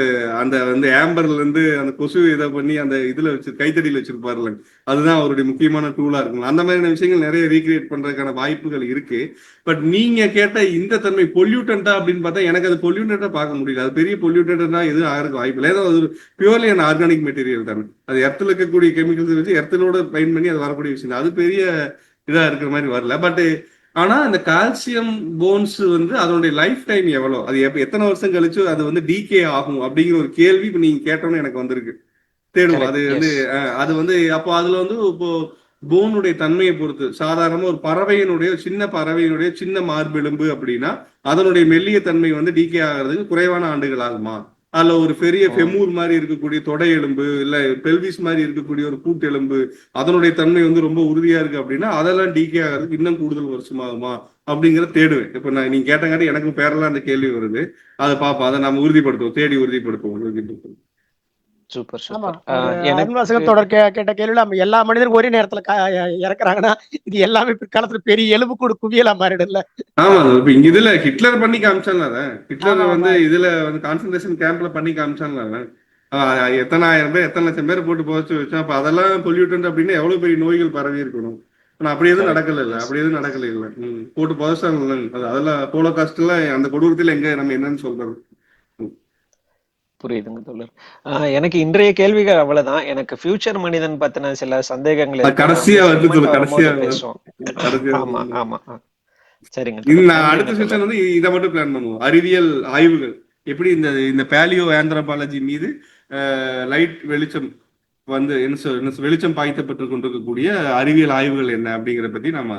அந்த வந்து ஆம்பர்ல இருந்து அந்த கொசு இதை பண்ணி அந்த இதுல வச்சு கைத்தடியில் வச்சிருப்பாருல, அதுதான் அவருடைய முக்கியமான டூலா இருக்கும். அந்த மாதிரியான விஷயங்கள் நிறைய ரீக்ரியேட் பண்றதுக்கான வாய்ப்புகள் இருக்கு. பட் நீங்க கேட்ட இந்த தன்மை பொல்யூட்டன்டா அப்படின்னு பார்த்தா எனக்கு அது பொல்யூட்டன்டா பார்க்க முடியல. அது பெரிய பொல்யூட்டன்டா எதுவும் ஆகிறதுக்கு வாய்ப்பு இல்லை. ஏதோ அது பியூர்லி அண்ட் ஆர்கானிக் மெட்டீரியல் தானே. அது எர்த்துல இருக்கக்கூடிய கெமிக்கல்ஸ் வச்சு எர்த்தனோட பயன் பண்ணி அது வரக்கூடிய விஷயம் தான். அது பெரிய இதா இருக்கிற மாதிரி வரல. பட் ஆனா அந்த கால்சியம் போன்ஸ் வந்து அதனுடைய லைஃப் டைம் எவ்வளவு, அது எத்தனை வருஷம் கழிச்சு அது வந்து டீகே ஆகும் அப்படிங்கிற ஒரு கேள்வி இப்ப நீங்க கேட்டோன்னு எனக்கு வந்திருக்கு. தேடுவோம் அது கரெக்ட். வந்து எஸ். அது வந்து அப்போ அதுல வந்து இப்போ போனுடைய தன்மையை பொறுத்து, சாதாரணமா ஒரு பறவையினுடைய சின்ன பறவையினுடைய சின்ன மார்பெலும்பு அப்படின்னா அதனுடைய மெல்லிய தன்மை வந்து டிகே ஆகிறதுக்கு குறைவான ஆண்டுகள் ஆகுமா? அதுல ஒரு பெரிய ம். ஃபெமூர் மாதிரி இருக்கக்கூடிய தொடை எலும்பு, இல்ல பெல்விஸ் மாதிரி இருக்கக்கூடிய ஒரு கூட்டு எலும்பு, அதனுடைய தன்மை வந்து ரொம்ப உறுதியா இருக்கு அப்படின்னா அதெல்லாம் டிகே ஆகிறதுக்கு இன்னும் கூடுதல் வருஷமாகுமா அப்படிங்கிற தேடுவேன். இப்ப நீங்க கேட்டங்காட்டி எனக்கும் பேரெல்லாம் அந்த கேள்வி வருது. அதை பார்ப்போம், அதை நம்ம உறுதிப்படுத்துவோம், தேடி உறுதிப்படுத்துவோம். சூப்பர், ஆமா, சூப்பர். அவரு எனக்கு அருண்வாசகர் தொடர் கேட்ட கேள்வியில நம்ம எல்லா மனிதரும் ஒரே நேரத்துல இறக்குறாங்கன்னா இது எல்லாமே பிற்காலத்துல பெரிய எலும்புக்கூடு குவியலா மாறிடும்ல. ஆமா, ஆமா. இப்ப இங்க இதுல ஹிட்லர் பண்ணி காமிச்சான்ல அத. ஹிட்லர் ஆமா வந்து ஆமா. இதுல வந்து கான்சன்ட்ரேஷன் கேம்ப்ல பண்ணி காமிச்சான்ல அவன். எத்தனை ஆயிரம் பேர் எத்தனை லட்சம் பேரை போட்டு புதைச்சு வச்சான். அப்ப அதெல்லாம் பொல்யூட்டன்ட் அப்படின்னா எவ்வளவு பெரிய நோய்கள் பரவி இருக்கணும். ஆனா அப்படி எதுவும் கரெக்ட். நடக்கல இல்ல, எஸ். அப்படி எதுவும் நடக்கல இல்ல. போட்டு புதைச்சாங்கல்ல, அதெல்லாம் ஹோலோகாஸ்ட்ல அந்த கொடூரத்துல எங்க நம்ம என்னன்னு சொல்றது. ம். புரியுதுங்க தோழர். எனக்கு இன்றைய கேள்விகள் அவ்வளவுதான். எனக்கு ஃபியூச்சர் மனிதன் பத்தின சில சந்தேகங்கள் அது இருக்கு. நம்ம கடைசியா வந்து செக்மெண்ட் கடைசியா வரும்போது பேசுவோம். கடைசியா ஆமா, ஆமா. சரிங்க இது தோழர். நான் அடுத்த நன்றிங்க செஷன் தோழர். வந்து இதை மட்டும் பிளான் பண்ணுவோம். அறிவியல் ஆய்வுகள் எப்படி இந்த இந்த பேலியோ ஆந்த்ரோபாலஜி மீது லைட் வெளிச்சம் வந்து என்ன வெளிச்சம் பாய்த்தப்பட்டு கொண்டிருக்கக்கூடிய அறிவியல் ஆய்வுகள் என்ன அப்படிங்கிறத பத்தி நம்ம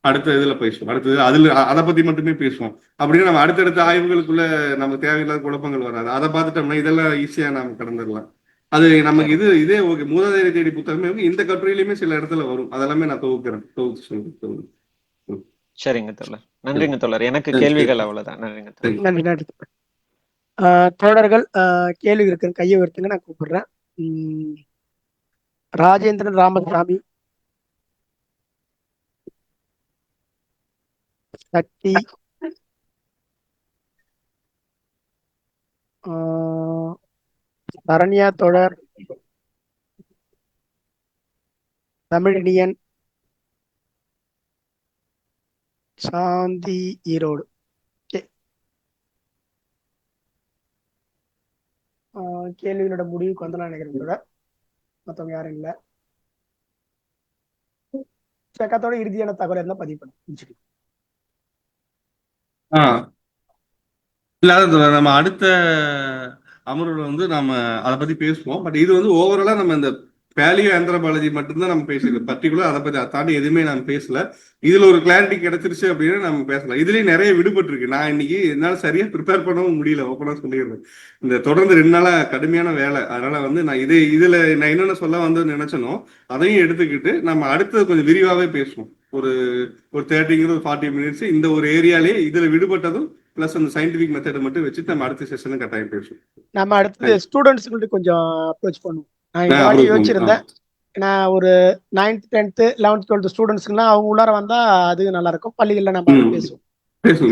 அடுத்த இதுல பேசுவோம். அடுத்தது அதுல அதை பத்தி மட்டுமே பேசுவோம். அப்படின்னா நம்ம அடுத்தடுத்த ஆய்வுகளுக்குள்ள நம்ம தேவையில்லாத குழப்பங்கள் வராது. அதை பார்த்துட்டோம்னா இதெல்லாம் ஈஸியா நாம கடந்துடலாம். அது நமக்கு சரி. இதே ஓகே. மூதாதையை தேடி புத்தகமே இந்த கட்டுரையிலுமே சில இடத்துல வரும். அதெல்லாமே நான் தொகுத்து சொல்றேன். சரிங்க தோழர். ம். நன்றிங்க தோழர். எனக்கு சரி, சரி. கேள்விகள் அவ்வளவுதான். நன்றிங்க தோழர். சரி. நன்றி நன்றி. தோழர்கள் கேள்வி இருக்கு, கையை உயர்த்துங்க, நான் கூப்பிடுறேன். உம் ராஜேந்திரன் ராமசாமி, சக்தி, சரண்யா தொடர், தமிழினியன், சாந்தி, ஈரோடு. ஓகே. கேள்விகளோட முடிவுக்கு வந்துலாம் நினைக்கிறேன் தொடர். மற்றவங்க யாரும் இல்லை. செக்கத்தோட இறுதியான தகவல் இருந்தால் பதிவு பண்ணி. இல்ல நம்ம அடுத்த அமர்வுல வந்து நம்ம அதை பத்தி பேசுவோம். பட் இது வந்து ஓவராலா நம்ம இந்த பேலியோ ஆந்த்ரோபாலஜி மட்டும்தான் நம்ம பேசிருக்கோம். பர்டிகுலர் அதை பத்தி அதை தாண்டி எதுவுமே நம்ம பேசல. இதுல ஒரு கிளாரிட்டி கிடைச்சிருச்சு அப்படின்னு நம்ம பேசலாம். இதுலயும் நிறைய விடுபட்டு இருக்கு. நான் இன்னைக்கு என்னால சரியா ப்ரிப்பேர் பண்ணவும் முடியல, ஓப்பனா சொல்லிடுறேன். இந்த தொடர்ந்து 2 நாளா கடுமையான வேலை. அதனால வந்து நான் இதுல நான் என்னென்ன சொல்ல வந்து நினைச்சனோ அதையும் எடுத்துக்கிட்டு நம்ம அடுத்தது கொஞ்சம் விரிவாவே பேசுவோம். ஒரு 40 மினிட்ஸ் இந்த ஒரு ஏரியாலே இதுல விடுபட்டதும் பிளஸ் அந்த சயின்டிபிக் மெத்தட் மட்டும் வச்சுட்டு நம்ம அடுத்த செஷன்ல கட்டாயம் பேசுவோம். நம்ம அடுத்தது ஸ்டூடெண்ட்ஸ்க்கு கொஞ்சம் அப்ரோச் பண்ணுவோம். நான் இந்த வாட்டி யோசிச்சிருந்தேன். நான் ஒரு 9th 10th 11th 12th ஸ்டூடெண்ட்ஸ்க்குலாம் அவங்க உள்ளார வந்தா அது நல்லா இருக்கும். பள்ளிகள்ல நம்ம பேசுவோம்.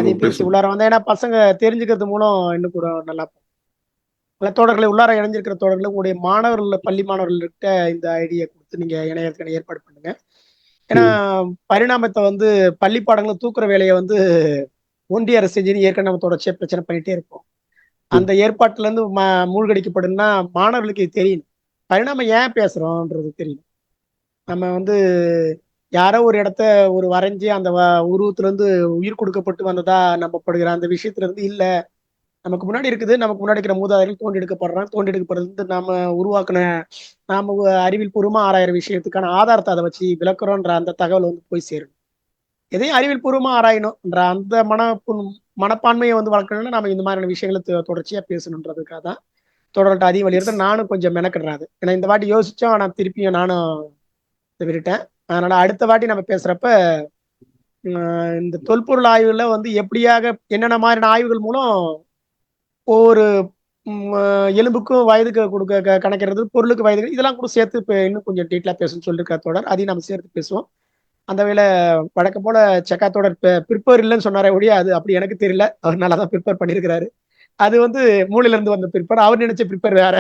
அதையும் பேசி உள்ளார வந்தா, ஏன்னா பசங்க தெரிஞ்சுக்கிறது மூலம் இன்னும் கூட நல்லா இருக்கும். தோழர்களை உள்ளார இணைஞ்சிருக்கிற தோழர்கள் உங்களுடைய மாணவர்கள், பள்ளி மாணவர்கள்கிட்ட இந்த ஐடியா கொடுத்து நீங்க இணையத்துக்கான ஏற்பாடு பண்ணுங்க. ஏன்னா பரிணாமத்தை வந்து பள்ளி பாடங்களை தூக்குற வேலையை வந்து ஒன்றிய அரசு செஞ்சு ஏற்கனவே நம்ம தொடர்ச்சியா பிரச்சனை பண்ணிட்டே இருப்போம். அந்த ஏற்பாட்டுல இருந்து மூழ்கடிக்கப்படும்னா மாணவர்களுக்கு தெரியணும், பரிணாமம் ஏன் பேசுறோம்ன்றது தெரியும். நம்ம வந்து யாரோ ஒரு இடத்த ஒரு வரைஞ்சி அந்த உருவத்துல இருந்து உயிர் கொடுக்கப்பட்டு வந்ததா நம்பப்படுகிற அந்த விஷயத்துல இருந்து இல்ல, நமக்கு முன்னாடி இருக்குது, நமக்கு முன்னாடி இருக்கிற மூதாதைகள் தோண்டி எடுக்கப்படுறது நாம உருவாக்குன, நாம அறிவியல் பூர்வமா ஆராயிற விஷயத்துக்கான ஆதாரத்தை அதை வச்சு விளக்குறோன்ற அந்த தகவல் வந்து போய் சேரும். எதையும் அறிவியல் பூர்வமா ஆராயணும்ன்ற அந்த மனப்பான்மையை வந்து வளர்க்கணும்னா நம்ம இந்த மாதிரியான விஷயங்களை தொடர்ச்சியா பேசணுன்றதுக்காக தான் தொடர்ந்து அதிக வலியுறுத்த நானும் கொஞ்சம் மெனக்கிடுறாது. ஏன்னா இந்த வாட்டி யோசிச்சோம், நான் திருப்பியும் நானும் விட்டுட்டேன். அதனால அடுத்த வாட்டி நம்ம பேசுறப்ப இந்த தொல்பொருள் ஆய்வுல வந்து எப்படியாக என்னென்ன மாதிரியான ஆய்வுகள் மூலம் ஒவ்வொரு எலும்புக்கும் வயதுக்கு கொடுக்க கணக்கிறது, பொருளுக்கு வயது, இதெல்லாம் கூட சேர்த்து இன்னும் கொஞ்சம் டீட்டெயிலா பேசணும்னு சொல்லியிருக்க தொடர். அதையும் நம்ம சேர்த்து பேசுவோம். அந்த வேலை வழக்கம் போல செக்காத்தோட ப்ரிப்பேர் இல்லைன்னு சொன்னாரே ஒழிய அது அப்படி எனக்கு தெரியல. அவர் நல்லா தான் ப்ரிப்பேர் பண்ணியிருக்கிறாரு. அது வந்து மூளையில இருந்து வந்த ப்ரிப்பேர், அவர் நினைச்ச ப்ரிப்பேர் வேற.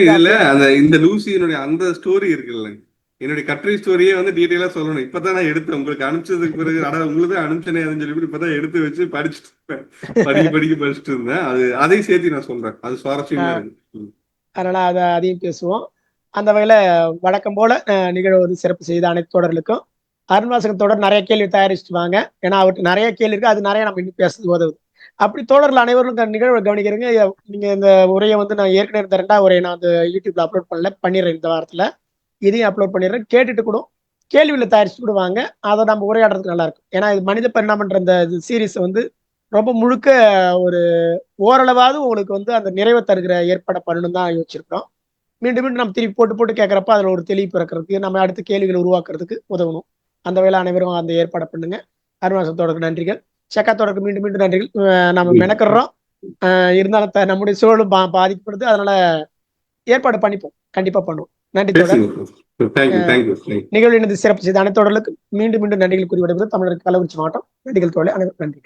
இதுல அந்த இந்த லூசியினுடைய அந்த ஸ்டோரி இருக்குல்ல, என்னுடைய கட்டுரை ஸ்டோரியே வந்து டீட்டெயிலா சொல்லணும். இப்பதான் நான் எடுத்தேன், உங்களுக்கு அனுப்பிச்சதுக்கு பிறகு உங்களுக்கு அனுப்பிச்சனே சொல்லி இப்பதான் எடுத்து வச்சு படிச்சுட்டு படிச்சுட்டு இருந்தேன். அதையும் சேர்த்து நான் சொல்றேன், அது சுவாரஸ்யமா இருக்கு. அதனால அதையும் பேசுவோம். அந்த வகையில வழக்கம் போல நிகழ்வு வந்து சிறப்பு செய்த அனைத்து தொடர்களுக்கும் அருண்வாசகம் தொடர் நிறைய கேள்வி தயாரிச்சுட்டு வாங்க. ஏன்னா அவருக்கு நிறைய கேள்வி இருக்கு, அது நிறைய நம்ம இன்னும் பேசுறது உதவுது. அப்படி தோழர்கள் அனைவரும் நிகழ்வை கவனிக்கிறீங்க. நீங்க இந்த உரையை வந்து நான் ஏற்கனவே இந்த 2வது உரையை நான் வந்து யூடியூப்ல அப்லோட் பண்ணிடுறேன். இந்த வாரத்துல இதையும் அப்லோட் பண்ணிடுறேன். கேட்டுட்டு கூட கேள்வியில தயாரிச்சு விடுவாங்க. அதை நம்ம உரையாடுறதுக்கு நல்லா இருக்கும். ஏன்னா இது மனித பரிணாமன்ற இந்த சீரீஸ் வந்து ரொம்ப முழுக்க ஒரு ஓரளவாவது உங்களுக்கு வந்து அந்த நிறைவை தருகிற ஏற்பாடை பண்ணணும் தான் யோசிச்சிருக்கிறோம். மீண்டும் மீண்டும் நம்ம திருப்பி போட்டு கேட்கறப்ப அதுல ஒரு தெளிவு பிறக்கிறதுக்கு, நம்ம அடுத்த கேள்விகளை உருவாக்குறதுக்கு உதவணும். அந்த வேலை அனைவரும் அந்த ஏற்பாடை பண்ணுங்க. அருணாசத்தோடக்கு நன்றிகள், செக்காத்தோடக்கு மீண்டும் மீண்டும் நன்றிகள். நம்ம மெனக்கிறோம், இருந்தாலும் நம்முடைய சூழலும் பாதிக்கப்படுது. அதனால ஏற்பாடு பண்ணிப்போம், கண்டிப்பா பண்ணுவோம். நன்றி தொடர். நிகழ்வு சிறப்பு செய்த அனைத்து தொடர்களுக்கு மீண்டும் மீண்டும் நன்றிகள் கூறி விடுவது தமிழருக்கு கள்ளக்குறிச்சி மாவட்டம். நன்றிகள் தோழர், அனைவரும் நன்றி.